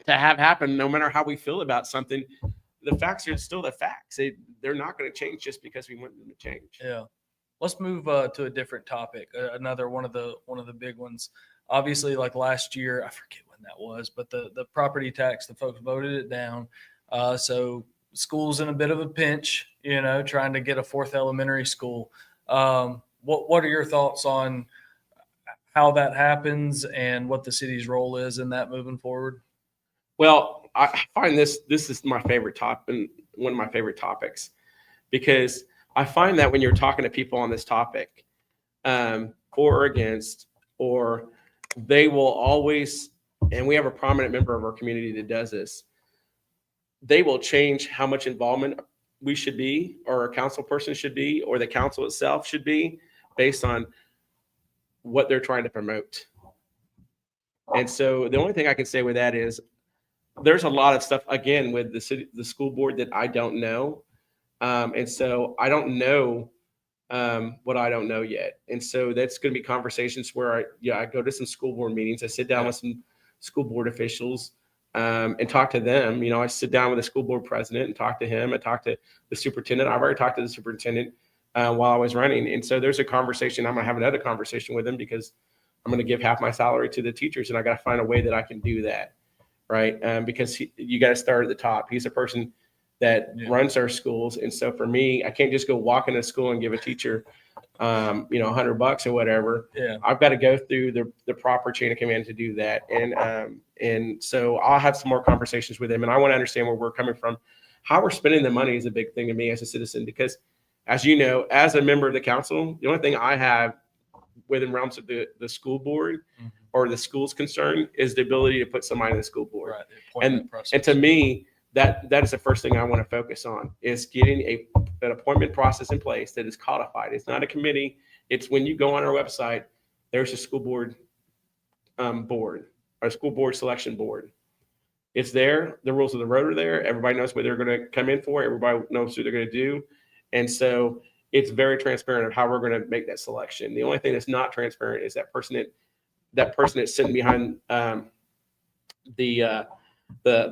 to have happen, no matter how we feel about something, the facts are still the facts. They're not going to change just because we want them to change. Yeah. Let's move to a different topic. Another one of the big ones. Obviously, like last year, I forget when that was, but the property tax, the folks voted it down. So school's in a bit of a pinch, trying to get a fourth elementary school. What are your thoughts on how that happens and what the city's role is in that moving forward? Well, I find this is my favorite topic and one of my favorite topics, because I find that when you're talking to people on this topic, for or against, or they will always, and we have a prominent member of our community that does this, they will change how much involvement we should be, or a council person should be, or the council itself should be, based on what they're trying to promote. And so the only thing I can say with that is there's a lot of stuff, again, with the school board that I don't know. And so I don't know what I don't know yet. And so that's going to be conversations where I go to some school board meetings. I sit down with some school board officials and talk to them. I sit down with the school board president and talk to him. I talk to the superintendent. I've already talked to the superintendent while I was running. And so there's a conversation. I'm going to have another conversation with him because I'm going to give half my salary to the teachers, and I got to find a way that I can do that. Right. Because you got to start at the top. He's a person that runs our schools. And so for me, I can't just go walk into school and give a teacher, $100 or whatever. Yeah. I've got to go through the proper chain of command to do that. And so I'll have some more conversations with him, and I want to understand where we're coming from. How we're spending the money is a big thing to me as a citizen, because as you know, as a member of the council, the only thing I have within realms of the school board or the school's concern is the ability to put somebody in the school board. Right. And to me, that is the first thing I want to focus on, is getting an appointment process in place that is codified. It's not a committee. It's when you go on our website, there's a school board board, or school board selection board. It's there. The rules of the road are there. Everybody knows what they're going to come in for. Everybody knows what they're going to do. And so it's very transparent of how we're going to make that selection. The only thing that's not transparent is that person that's sitting behind the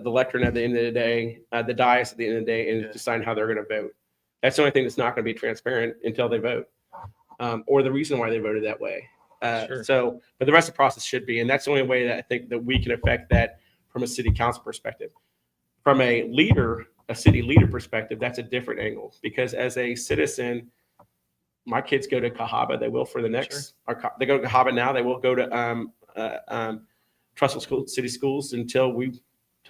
lectern at the end of the day, the dais at the end of the day, and deciding how they're going to vote. That's the only thing that's not going to be transparent until they vote, or the reason why they voted that way. Sure. So, but the rest of the process should be, and that's the only way that I think that we can affect that from a city council perspective. From a city leader perspective, that's a different angle, because as a citizen, my kids go to Cahaba. They will for the next. Sure. They go to Cahaba now. They will go to Trussville City Schools until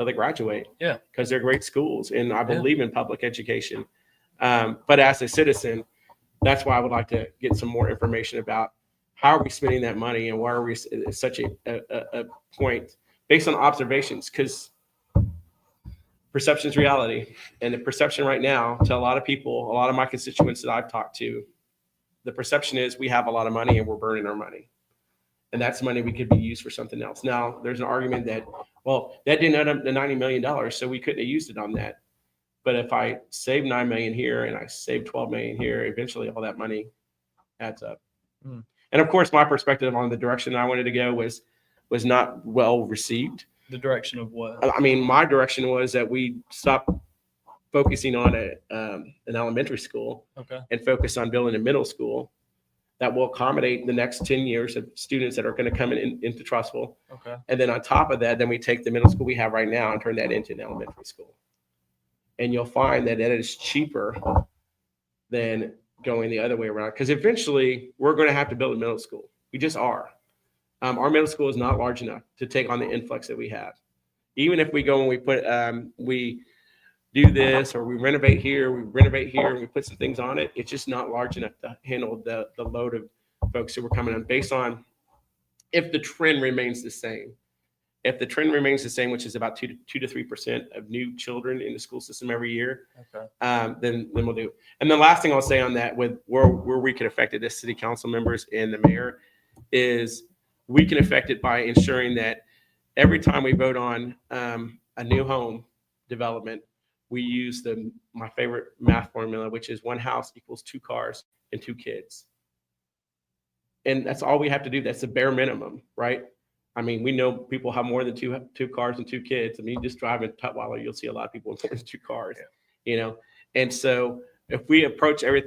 they graduate. Yeah, because they're great schools, and I believe in public education. But as a citizen, that's why I would like to get some more information about how are we spending that money, and why are we at such a point based on observations, because perception is reality. And the perception right now to a lot of people, a lot of my constituents that I've talked to, the perception is we have a lot of money and we're burning our money. And that's money we could be used for something else. Now, there's an argument that, well, that didn't add up to $90 million, so we couldn't have used it on that. But if I save $9 million here and I save $12 million here, eventually all that money adds up. Mm. And of course, my perspective on the direction I wanted to go was not well received. The direction of what? I mean, my direction was that we stop focusing on an elementary school, and focus on building a middle school that will accommodate the next 10 years of students that are going to come into Trussville. Okay. And then on top of that, then we take the middle school we have right now and turn that into an elementary school. And you'll find that is cheaper than going the other way around, because eventually we're going to have to build a middle school. We just are. Our middle school is not large enough to take on the influx that we have. Even if we go and we put, we do this, or we renovate here, and we put some things on it, it's just not large enough to handle the load of folks who are coming in, based on if the trend remains the same. If the trend remains the same, which is about 2 to 3% of new children in the school system every year, Okay. then we'll do. And the last thing I'll say on that, with where we can affect it as city council members and the mayor, is we can affect it by ensuring that every time we vote on a new home development, we use my favorite math formula, which is one house equals 2 cars and 2 kids. And that's all we have to do. That's the bare minimum, right? I mean, we know people have more than two cars and 2 kids. I mean, you just drive in Tutwiler, you'll see a lot of people with more than 2 cars, you know? And so if we approach every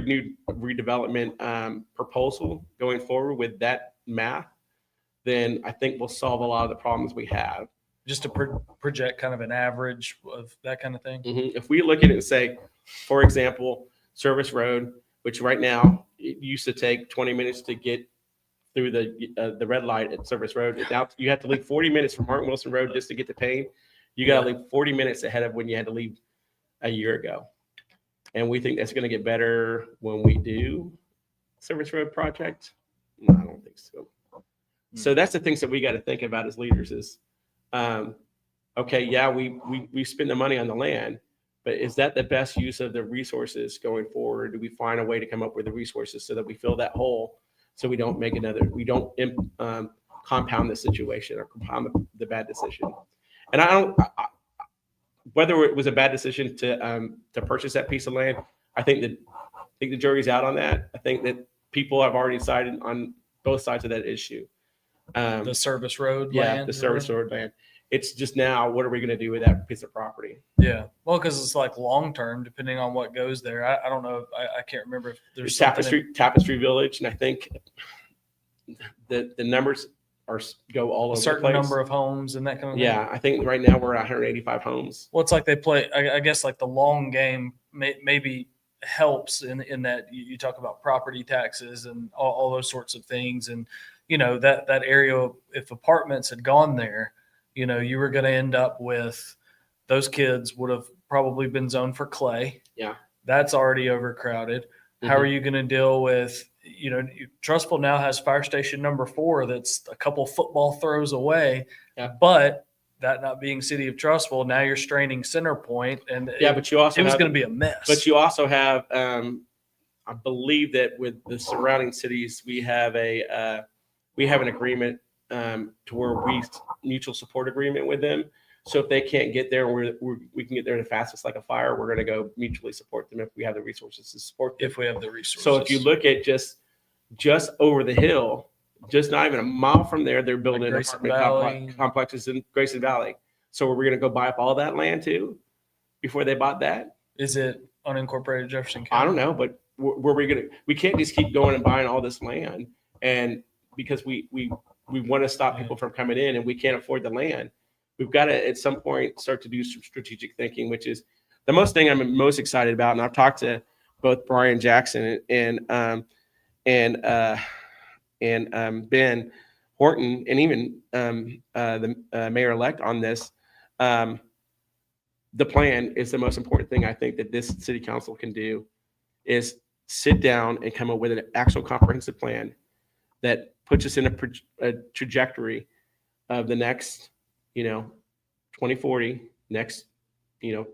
new redevelopment proposal going forward with that math, then I think we'll solve a lot of the problems we have. Just to project kind of an average of that kind of thing. Mm-hmm. If we look at it and say, for example, Service Road, which right now it used to take 20 minutes to get through the red light at Service Road. Now you have to leave 40 minutes from Martin Wilson Road just to get to Payne. You got to leave 40 minutes ahead of when you had to leave a year ago. And we think that's going to get better when we do Service Road project. No, I don't think so. So that's the things that we got to think about as leaders is, okay, yeah, we spend the money on the land, but is that the best use of the resources going forward? Do we find a way to come up with the resources so that we fill that hole, so we don't compound the situation or compound the bad decision? And whether it was a bad decision to purchase that piece of land, I think the jury's out on that. I think that people have already decided on both sides of that issue. The service road land. Yeah, the service road land. It's just now, what are we going to do with that piece of property? Yeah. Well, because it's like long term, depending on what goes there. I don't know. I can't remember if there's Tapestry Village, and I think the numbers go all over a certain the place. Number of homes and that kind of thing. Yeah, I think right now we're at 185 homes. Well, it's like they play. I guess like the long game maybe helps in that you talk about property taxes and all those sorts of things, and that area, if apartments had gone there, you were going to end up with those kids would have probably been zoned for Clay. Yeah. That's already overcrowded. Mm-hmm. How are you going to deal with, Trussville now has fire station number 4 that's a couple football throws away. Yeah. But that not being city of Trussville, now you're straining Center Point, and but you also it was going to be a mess. But you also have, I believe that with the surrounding cities, we have an agreement to where we mutual support agreement with them. So if they can't get there, we can get there the fastest like a fire. We're going to go mutually support them if we have the resources to support them. If we have the resources. So if you look at just over the hill, just not even a mile from there, they're building apartment complexes in Grayson Valley. So are we going to go buy up all that land too before they bought that? Is it unincorporated Jefferson County? I don't know, but we can't just keep going and buying all this land, and because we want to stop people from coming in and we can't afford the land. We've got to at some point start to do some strategic thinking, which is the thing I'm most excited about. And I've talked to both Brian Jackson and Ben Horton, and even the mayor-elect on this. The plan is the most important thing I think that this city council can do, is sit down and come up with an actual comprehensive plan that puts us in a trajectory of the next, 2040, next,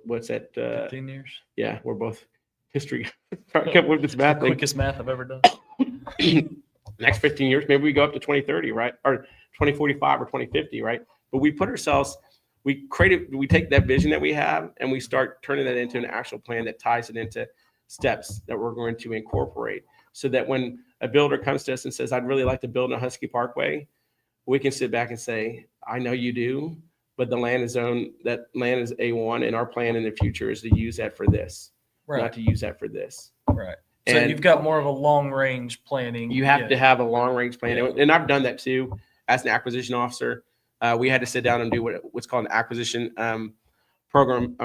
what's that? 15 years. Yeah, we're both history. With this math thing. Quickest math I've ever done. Next 15 years, maybe we go up to 2030, right? Or 2045 or 2050, right? But we take that vision that we have and we start turning that into an actual plan that ties it into steps that we're going to incorporate, so that when a builder comes to us and says, I'd really like to build in a Husky Parkway, we can sit back and say, I know you do, but that land is A1, and our plan in the future is to use that for this, not to use that for this. Right. So you've got more of a long range planning. You have to have a long range plan. Yeah. And I've done that too as an acquisition officer. We had to sit down and do what's called an acquisition program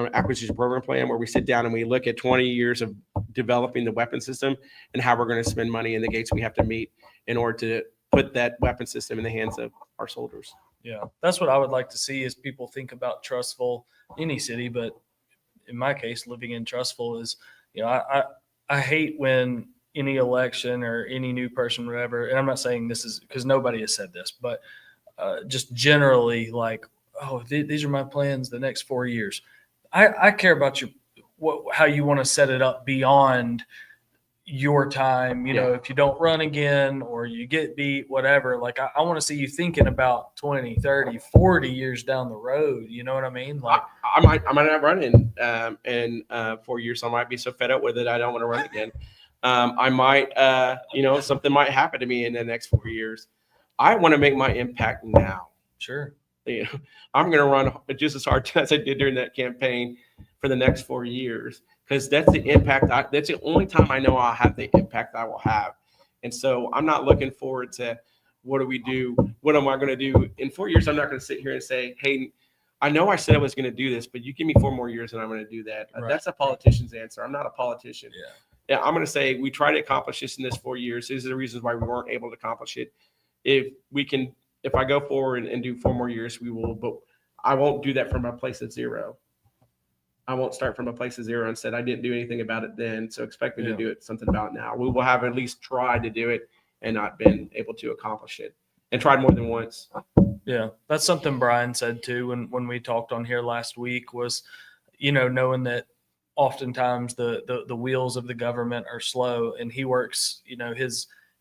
plan, where we sit down and we look at 20 years of developing the weapon system and how we're going to spend money and the gates we have to meet in order to put that weapon system in the hands of our soldiers. Yeah, that's what I would like to see, is people think about Trussville, any city, but in my case, living in Trussville is, I hate when any election or any new person, whatever, and I'm not saying this is because nobody has said this, but just generally like, oh, these are my plans the next 4 years. I care about how you want to set it up beyond your time. If you don't run again or you get beat, whatever, like I want to see you thinking about 20, 30, 40 years down the road. You know what I mean? Like I might not run in 4 years. I might be so fed up with it I don't want to run again. I might, something might happen to me in the next 4 years. I want to make my impact now. Sure. I'm going to run just as hard as I did during that campaign for the next 4 years, because that's the impact. That's the only time I know I'll have the impact I will have. And so I'm not looking forward to what do we do? What am I going to do in 4 years? I'm not going to sit here and say, hey, I know I said I was going to do this, but you give me 4 more years and I'm going to do that. Right. That's a politician's answer. I'm not a politician. Yeah. I'm going to say we try to accomplish this in this 4 years. These are the reasons why we weren't able to accomplish it. If I go forward and do 4 more years, we will, but I won't do that from a place of zero. I won't start from a place of zero and said I didn't do anything about it then, so expect me to do something about it now. We will have at least tried to do it and not been able to accomplish it, and tried more than once. Yeah, that's something Brian said too when we talked on here last week was, knowing that oftentimes the wheels of the government are slow, and he works,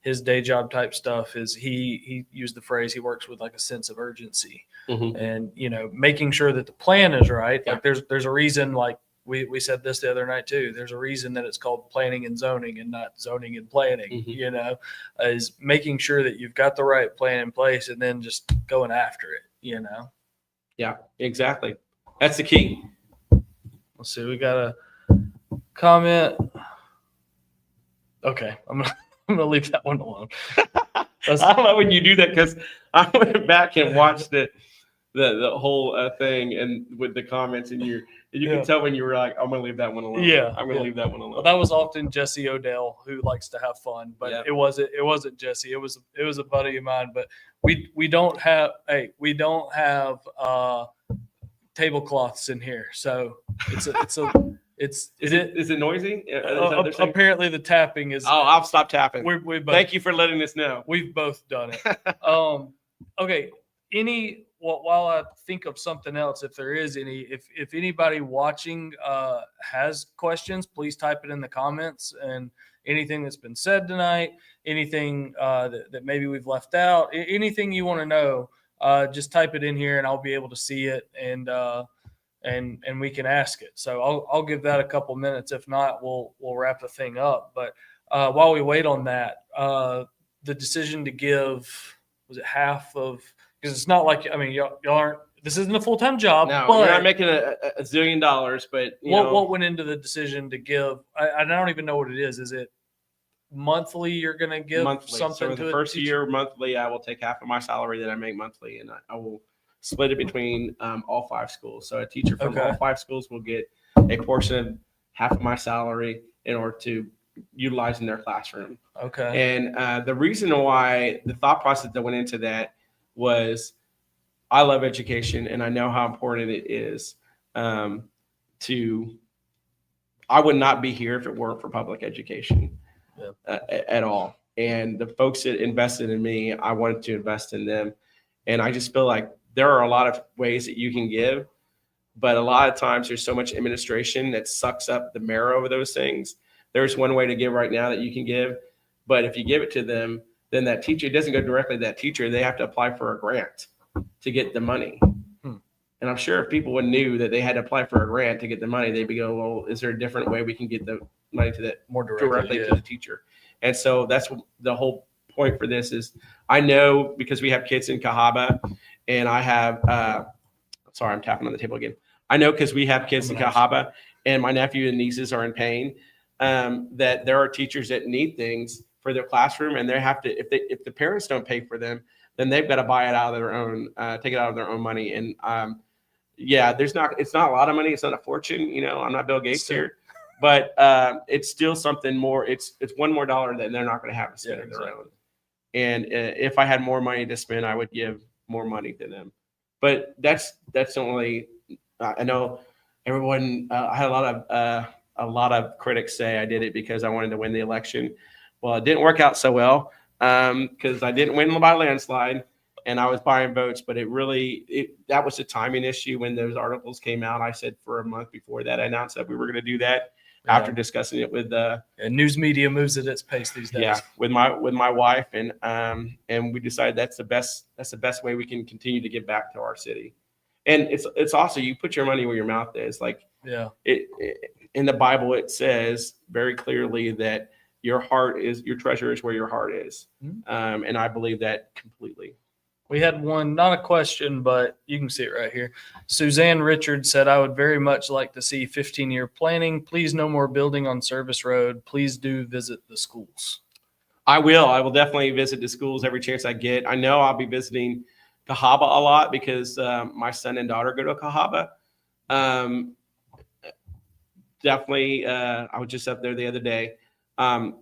his day job type stuff is he used the phrase, he works with like a sense of urgency. Mm-hmm. And making sure that the plan is right. Yeah. Like there's a reason, like we said this the other night too, there's a reason that it's called planning and zoning and not zoning and planning. Mm-hmm. Is making sure that you've got the right plan in place and then just going after it. Yeah, exactly, that's the key. Let's see, we got a comment. Okay, I'm gonna leave that one alone. I don't know when you do that, because I went back and watched the whole thing and with the comments, and you can tell when you were like, I'm gonna leave that one alone. Yeah, I'm gonna leave that one alone. Well, that was often Jesse Odell, who likes to have fun, but it wasn't Jesse. It was a buddy of mine. But we don't have tablecloths in here, so is it noisy? Apparently the tapping is. Oh, I'll stop tapping. Thank you for letting us know. We've both done it. Okay. While I think of something else, if there is any, if anybody watching has questions, please type it in the comments, and anything that's been said tonight, anything that maybe we've left out, anything you want to know, just type it in here and I'll be able to see it, and we can ask it. So I'll give that a couple minutes. If not, we'll wrap the thing up. But while we wait on that, the decision to give, was it half of, because it's not like, y'all aren't, this isn't a full-time job. No, but you're not making a zillion dollars, but what went into the decision to give? I don't even know what it is. Is it monthly you're going to give monthly. something So to the first year monthly, I will take half of my salary that I make monthly, and I will split it between all 5 schools. So a teacher from all 5 schools will get a portion of half of my salary in order to utilize in their classroom. Okay. And the reason why, the thought process that went into that was, I love education and I know how important it is I would not be here if it weren't for public education at all. And the folks that invested in me, I wanted to invest in them. And I just feel like there are a lot of ways that you can give, but a lot of times there's so much administration that sucks up the marrow of those things. There's one way to give right now that you can give, but if you give it to them, then that teacher, it doesn't go directly to that teacher. They have to apply for a grant to get the money. And I'm sure if people knew that they had to apply for a grant to get the money, they'd be go, well, is there a different way we can get the money to that more directly to the teacher? And so that's the whole point for this is, I know because we have kids in Cahaba, and I have, sorry, I'm tapping on the table again. I know because we have kids in Cahaba, and my nephew and nieces are in pain, that there are teachers that need things for their classroom, and they have to, if the parents don't pay for them, then they've got to buy it out of their own, take it out of their own money. And it's not a lot of money. It's not a fortune. I'm not Bill Gates here, but it's still something more. It's one more dollar that they're not going to have to spend on their own. And if I had more money to spend, I would give more money to them. But that's only, I know everyone, I had a lot of critics say I did it because I wanted to win the election. Well, it didn't work out so well because I didn't win by landslide. and I was buying votes, but that was a timing issue when those articles came out. I said for a month before that, I announced that we were going to do that after discussing it with and news media moves at its pace these days. with my wife, and we decided that's the best way we can continue to give back to our city. And it's also, you put your money where your mouth is. Like it in the Bible, it says very clearly that your treasure is where your heart is. And I believe that completely. We had one, not a question, but you can see it right here. Suzanne Richards said, I would very much like to see 15-year planning. Please, no more building on Service Road. Please do visit the schools. I will definitely visit the schools every chance I get. I know I'll be visiting Cahaba a lot because my son and daughter go to Cahaba. Definitely, I was just up there the other day.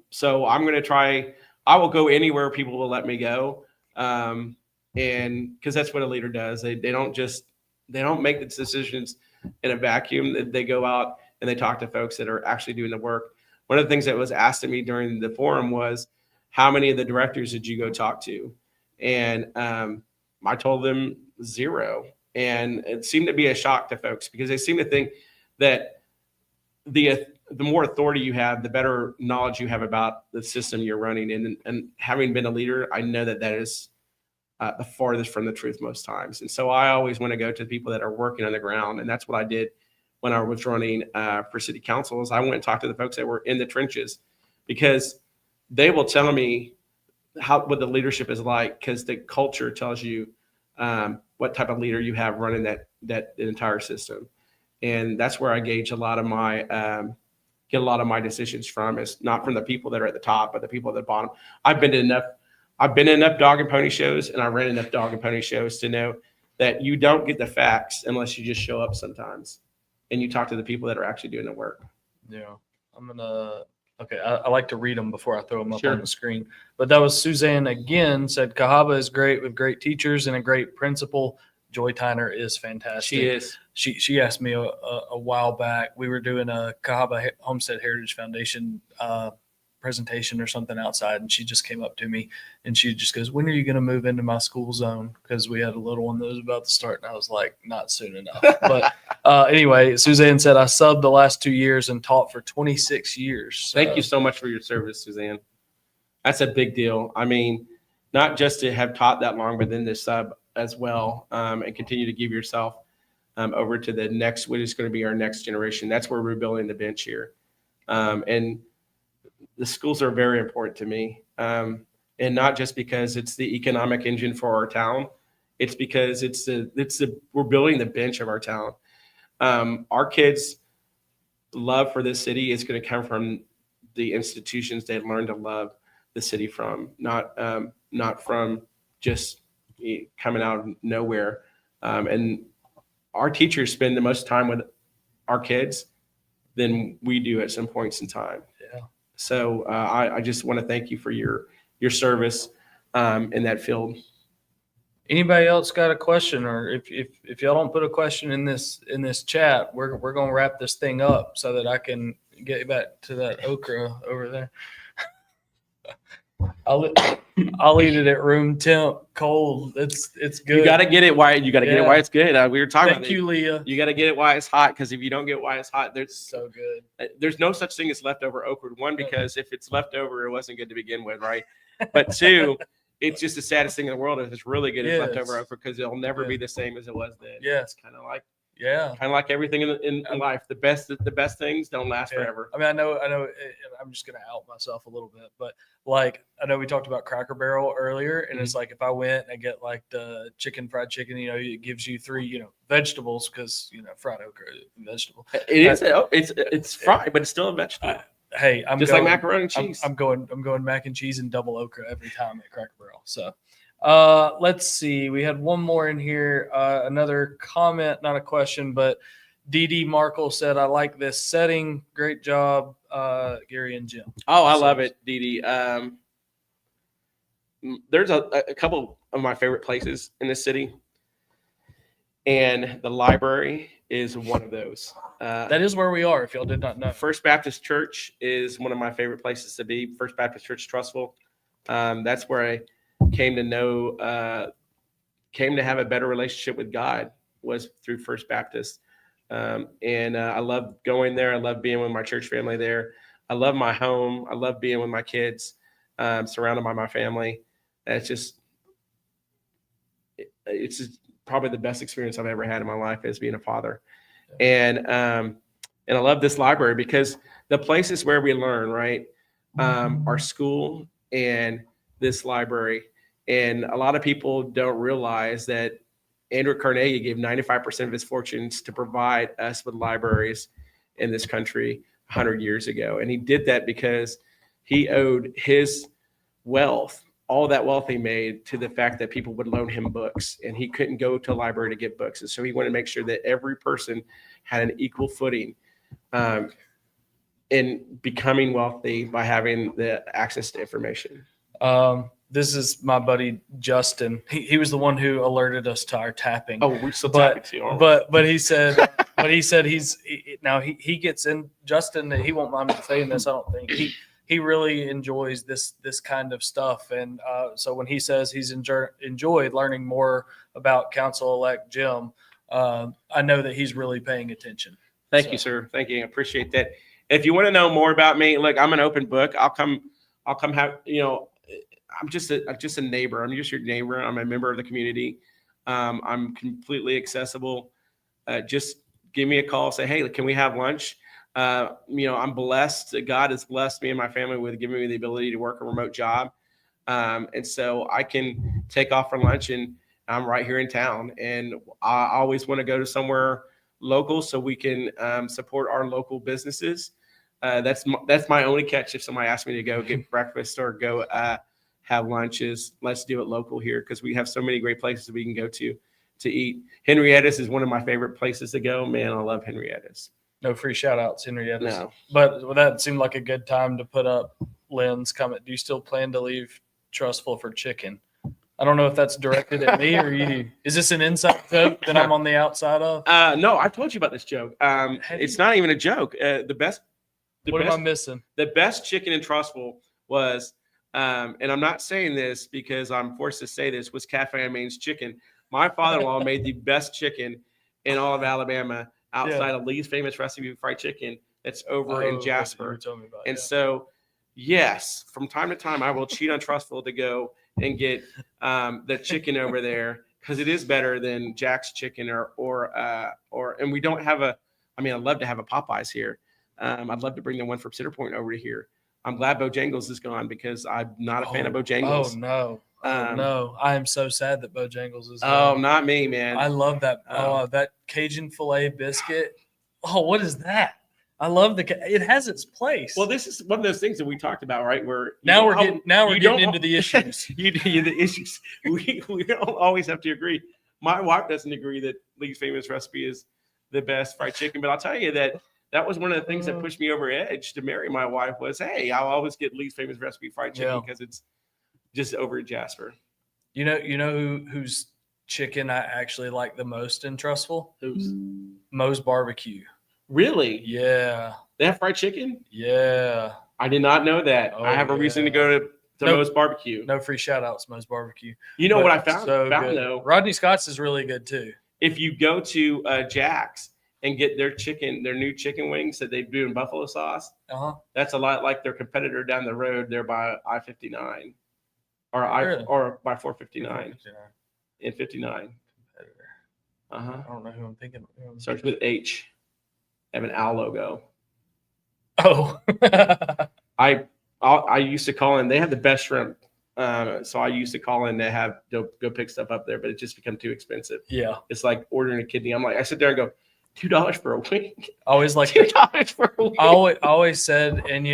So I'm going to try. I will go anywhere people will let me go. And because that's what a leader does. They don't make the decisions in a vacuum. They go out and they talk to folks that are actually doing the work. One of the things that was asked of me during the forum was, how many of the directors did you go talk to? And I told them 0. And it seemed to be a shock to folks because they seem to think that the more authority you have, the better knowledge you have about the system you're running in. And having been a leader, I know that is the farthest from the truth most times. And so I always want to go to the people that are working on the ground. And that's what I did when I was running for city council. Is I went and talked to the folks that were in the trenches, because they will tell me what the leadership is like, because the culture tells you what type of leader you have running that entire system. And that's where I gauge a lot of my get a lot of my decisions from, is not from the people that are at the top, but the people at the bottom. I've been in enough dog and pony shows, and I ran enough dog and pony shows to know that you don't get the facts unless you just show up sometimes and you talk to the people that are actually doing the work. Yeah. Okay, I like to read them before I throw them up Sure. on the screen. But that was Suzanne again, said Cahaba is great with great teachers and a great principal. Joy Tyner is fantastic. She is. She asked me a while back. We were doing a Cahaba Homestead Heritage Foundation presentation or something outside, and she just came up to me and she just goes, when are you going to move into my school zone? Because we had a little one that was about to start, and I was like, not soon enough. But anyway, Suzanne said, I subbed the last 2 years and taught for 26 years. So. Thank you so much for your service, Suzanne. That's a big deal. I mean, not just to have taught that long, but then to sub as well, and continue to give yourself over to the next, what is going to be our next generation. That's where we're building the bench here. And the schools are very important to me. And not just because it's the economic engine for our town. It's because we're building the bench of our town. Our kids' love for this city is going to come from the institutions they learn to love the city from, not from just coming out of nowhere. And our teachers spend the most time with our kids than we do at some points in time. Yeah. So I just want to thank you for your service in that field. Anybody else got a question? Or if y'all don't put a question in this chat, we're going to wrap this thing up so that I can get back to that okra over there. I'll eat it at room temp, cold. It's good. You got to get it while get it while it's good. We were talking about Thank you, Leah. You got to get it while it's hot, because if you don't get it while it's hot, So good. There's no such thing as leftover okra. One, because if it's leftover, it wasn't good to begin with, right? But two, it's just the saddest thing in the world if it's really good as leftover okra, because it'll never be the same as it was then. Yeah. It's kind of like everything in life. The best things don't last forever. I mean, I know. I'm just gonna out myself a little bit, but like I know we talked about Cracker Barrel earlier, and it's like if I went and I get like the fried chicken, it gives you 3, vegetables, because fried okra is a vegetable. It's fried, but it's still a vegetable. Hey, I'm just going, like macaroni and cheese. I'm going mac and cheese and double okra every time at Cracker Barrel. So. Let's see. We had one more in here. Another comment, not a question, but DD Markle said, I like this setting. Great job, Gary and Jim. Oh, I love it, DD. There's a couple of my favorite places in the city, and the library is one of those. That is where we are, if y'all did not know. First Baptist Church is one of my favorite places to be. First Baptist Church, Trussville. That's where I came to know came to have a better relationship with God was through First Baptist. And I love going there. I love being with my church family there. I love my home. I love being with my kids, surrounded by my family. It's just probably the best experience I've ever had in my life as being a father. And I love this library because the places where we learn, right, our school and this library. And a lot of people don't realize that Andrew Carnegie gave 95% of his fortunes to provide us with libraries in this country 100 years ago. And he did that because he owed his wealth, all that wealth he made, to the fact that people would loan him books, and he couldn't go to a library to get books. And so he wanted to make sure that every person had an equal footing in becoming wealthy by having the access to information. This is my buddy Justin. He was the one who alerted us to our tapping. Oh, we're still tapping too, aren't we? But he said he gets in. Justin, he won't mind me saying this. I don't think he really enjoys this kind of stuff, and so when he says he's enjoyed learning more about Council-elect Jim, I know that he's really paying attention. Thank you, sir. Thank you. I appreciate that. If you want to know more about me, look, I'm an open book. I'll come have, I'm just a neighbor. I'm just your neighbor. I'm a member of the community. I'm completely accessible. Just give me a call. Say, hey, can we have lunch? I'm blessed. God has blessed me and my family with giving me the ability to work a remote job. And so I can take off for lunch, and I'm right here in town. And I always want to go to somewhere local so we can support our local businesses. That's my only catch if somebody asks me to go get breakfast or go have lunches. Let's do it local here, because we have so many great places we can go to eat. Henrietta's is one of my favorite places to go. Man, I love Henrietta's. No free shout outs, Henrietta's. No. But that seemed like a good time to put up Lynn's comment. Do you still plan to leave Trussville for chicken? I don't know if that's directed at me or you. Is this an inside joke that I'm on the outside of? No, I told you about this joke. It's not even a joke. What am I missing? The best chicken in Trussville was, and I'm not saying this because I'm forced to say this, was Cafe Main's chicken. My father-in-law made the best chicken in all of Alabama outside of Lee's Famous Recipe for Fried Chicken that's over in Jasper. So, yes, from time to time, I will cheat on Trussville to go and get the chicken over there, because it is better than Jack's Chicken and we don't have I'd love to have a Popeyes here. I'd love to bring the one from Center Point over to here. I'm glad Bojangles is gone, because I'm not a fan of Bojangles. Oh, no. No, I am so sad that Bojangles is gone. Oh, not me, man. I love that. That Cajun filet biscuit. Oh, what is that? I love it has its place. Well, this is one of those things that we talked about, right? Where we're getting into the issues. The issues. We don't always have to agree. My wife doesn't agree that Lee's Famous Recipe is the best fried chicken, but I'll tell you that was one of the things that pushed me over edge to marry my wife. Was, hey, I'll always get Lee's Famous Recipe fried chicken because it's just over at Jasper. You know whose chicken I actually like the most in Trussville? Who's? Moe's Barbecue. Really? Yeah. They have fried chicken? Yeah. I did not know that. Oh, I have a reason to go to Moe's Barbecue. No free shout outs, Moe's Barbecue. You know what I found though? Rodney Scott's is really good too. If you go to Jack's and get their new chicken wings that they do in buffalo sauce, that's a lot like their competitor down the road there by I-59 or by 459 and 59. I don't know who I'm thinking of. Starts with H. Have an owl logo. Oh. I used to call in. They have the best shrimp. So I used to call in to go pick stuff up there, but it just become too expensive. Yeah. It's like ordering a kidney. I sit there and go, $2 for a week. Always like $2 for a week. I always said, and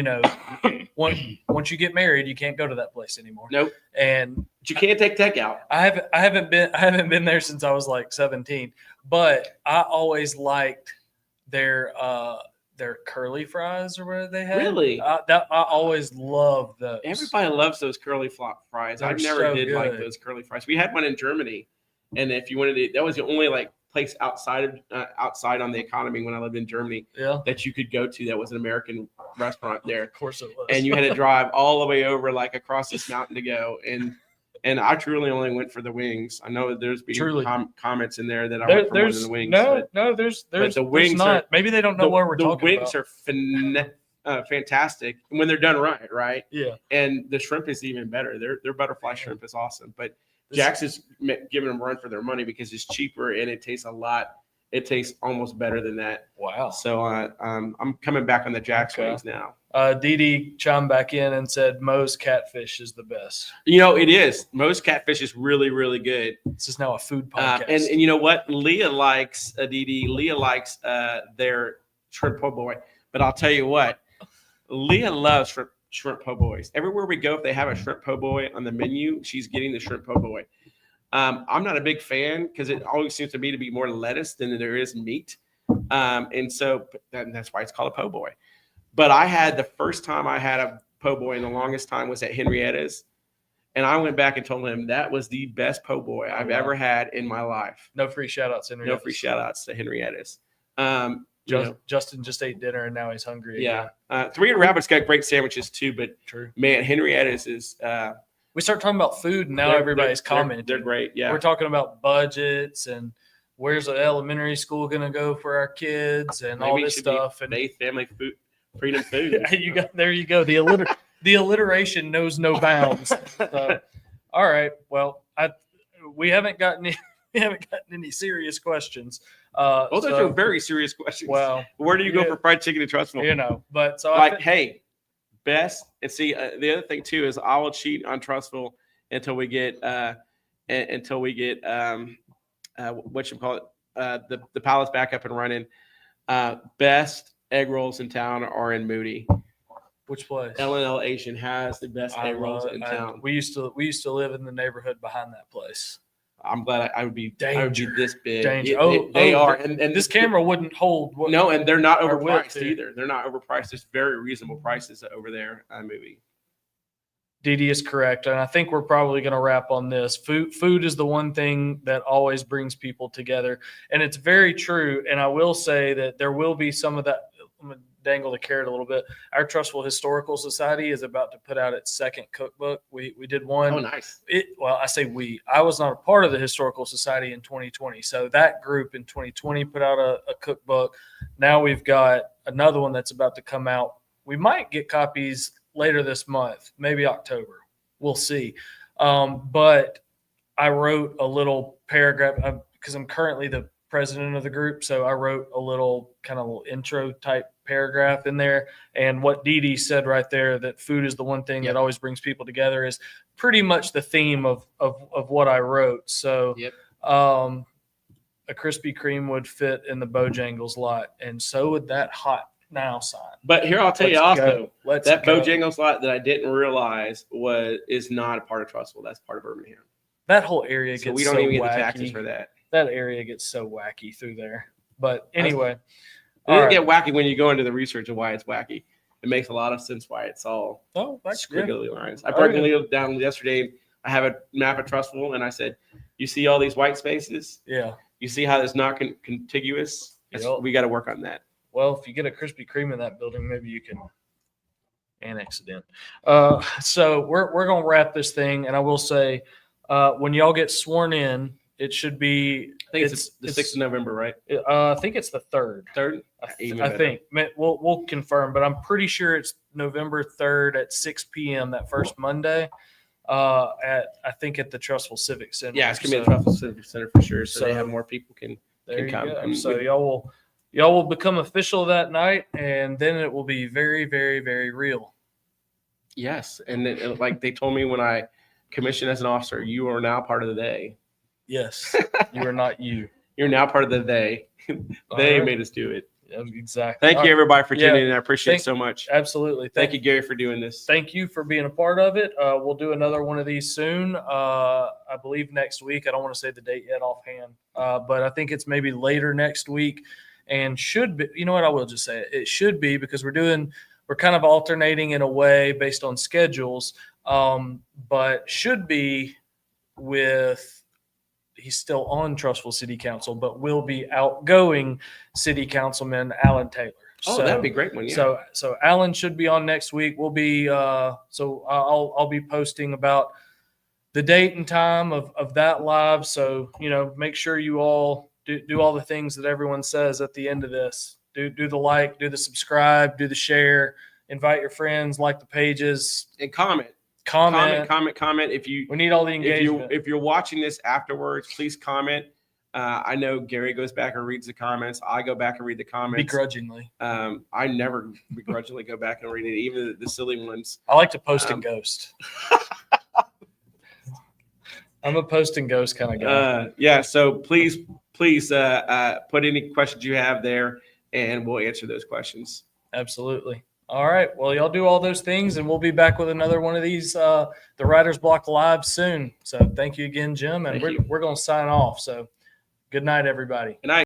once you get married, you can't go to that place anymore. Nope. But you can't take takeout. I haven't been there since I was like 17. But I always liked their curly fries or whatever they had. Really? I always loved those. Everybody loves those curly fries. I never did like those curly fries. We had one in Germany, and if you wanted to, that was the only place outside on the economy when I lived in Germany that you could go to that was an American restaurant there. Of course it was. And you had to drive all the way over across this mountain to go. And And I truly only went for the wings. I know that there's been Truly. Comments in there that I went for more than the wings. There's the wings not. are, Maybe they don't know what we're the talking wings about. are fantastic when they're done right? Yeah. And the shrimp is even better. Their butterfly shrimp is awesome. But Jack's is giving them a run for their money because it's cheaper and it tastes a lot. It tastes almost better than that. Wow. So I'm coming back on the Jack's wings now. Dee Dee chimed back in and said Moe's catfish is the best. It is. Moe's catfish is really, really good. This is now a food podcast. And you know what? Leah likes Dee Dee. Leah likes their shrimp po' boy. But I'll tell you what, Leah loves shrimp po' boys. Everywhere we go, if they have a shrimp po' boy on the menu, she's getting the shrimp po' boy. I'm not a big fan because it always seems to me to be more lettuce than there is meat. And so that's why it's called a po' boy. But I had the first time I had a po' boy in the longest time was at Henrietta's. And I went back and told him that was the best po' boy I've ever had in my life. No free shout outs, No free shout outs to Henrietta's. Justin just ate dinner and now he's hungry. Yeah. 300 Rabbits got great sandwiches too, but True. Man, Henrietta's is we start talking about food and now everybody's commenting. They're great. Yeah. We're talking about budgets and where's the elementary school going to go for our kids and all this stuff. And Faith Family Food Freedom Food. There you go. The alliteration knows no bounds. So, all right. Well, we haven't gotten any serious questions. Those are very serious questions. Well, where do you go for fried chicken in Trussville? But so hey, best. And see, the other thing too is I will cheat on Trussville until we get what you call it, the palace back up and running. Best egg rolls in town are in Moody. Which place? L&L Asian has the best egg rolls in town. We used to live in the neighborhood behind that place. I'm glad I would be this big. They are, and this camera wouldn't hold. No, and they're not overpriced either. They're not overpriced. It's very reasonable prices over there on Movie. Dee Dee is correct, and I think we're probably going to wrap on this. Food is the one thing that always brings people together, and it's very true. And I will say that there will be some of that. I'm going to dangle the carrot a little bit. Our Trussville Historical Society is about to put out its second cookbook. We did one. Oh, nice. I say we. I was not a part of the Historical Society in 2020. So that group in 2020 put out a cookbook. Now we've got another one that's about to come out. We might get copies later this month, maybe October. We'll see. But I wrote a little paragraph because I'm currently the president of the group. So I wrote a little intro type paragraph in there. And what Dee Dee said right there, that food is the one thing that always brings people together, is pretty much the theme of what I wrote. So a Krispy Kreme would fit in the Bojangles lot. And so would that Hot Now sign. But here, I'll tell you also, that Bojangles lot that I didn't realize is not a part of Trussville. That's part of Birmingham. That whole area gets we don't even get the taxes for that. That area gets so wacky through there. But anyway. It get wacky when you go into the research of why it's wacky. It makes a lot of sense why it's all squiggly lines. I broke Leo down yesterday. I have a map of Trussville, and I said, you see all these white spaces? Yeah. You see how it's not contiguous? We got to work on that. Well, if you get a Krispy Kreme in that building, maybe you can annex it in. So we're going to wrap this thing, and I will say, when y'all get sworn in, it should be. I think it's the 6th of November, right? I think it's the 3rd. 3rd? I think. We'll confirm, but I'm pretty sure it's November 3rd at 6 p.m. that first Monday. I think at the Trussville Civic Center. Yeah, it's gonna be at the Trussville Civic Center for sure. So they have more people can come. So y'all will become official that night, and then it will be very, very, very real. Yes, and like they told me when I commissioned as an officer, you are now part of the day. Yes, you are not you. You're now part of the they. They made us do it. Yeah, exactly. Thank you, everybody, for tuning in. I appreciate it so much. Absolutely. Thank you, Gary, for doing this. Thank you for being a part of it. We'll do another one of these soon. I believe next week. I don't want to say the date yet offhand, but I think it's maybe later next week, and should be. You know what? I will just say it. It should be, because we're kind of alternating in a way based on schedules, but should be with. He's still on Trussville City Council, but will be outgoing City Councilman Alan Taylor. Oh, that'd be a great one. Yeah. So Alan should be on next week. We'll be so I'll be posting about the date and time of that live. So, make sure you all do all the things that everyone says at the end of this. Do the like, do the subscribe, do the share, invite your friends, like the pages, and comment. comment. If you We need all the engagement. if you're watching this afterwards, please comment. I know Gary goes back and reads the comments. I go back and read the comments Begrudgingly. I never begrudgingly go back and read it, even the silly ones. I like to post and ghost. I'm a post and ghost kind of guy. Yeah. So please put any questions you have there, and we'll answer those questions. Absolutely. All right. Well, y'all do all those things, and we'll be back with another one of these, the Writer's Block Live soon. So thank you again, Jim. And we're going to sign off. So good night, everybody. Good night.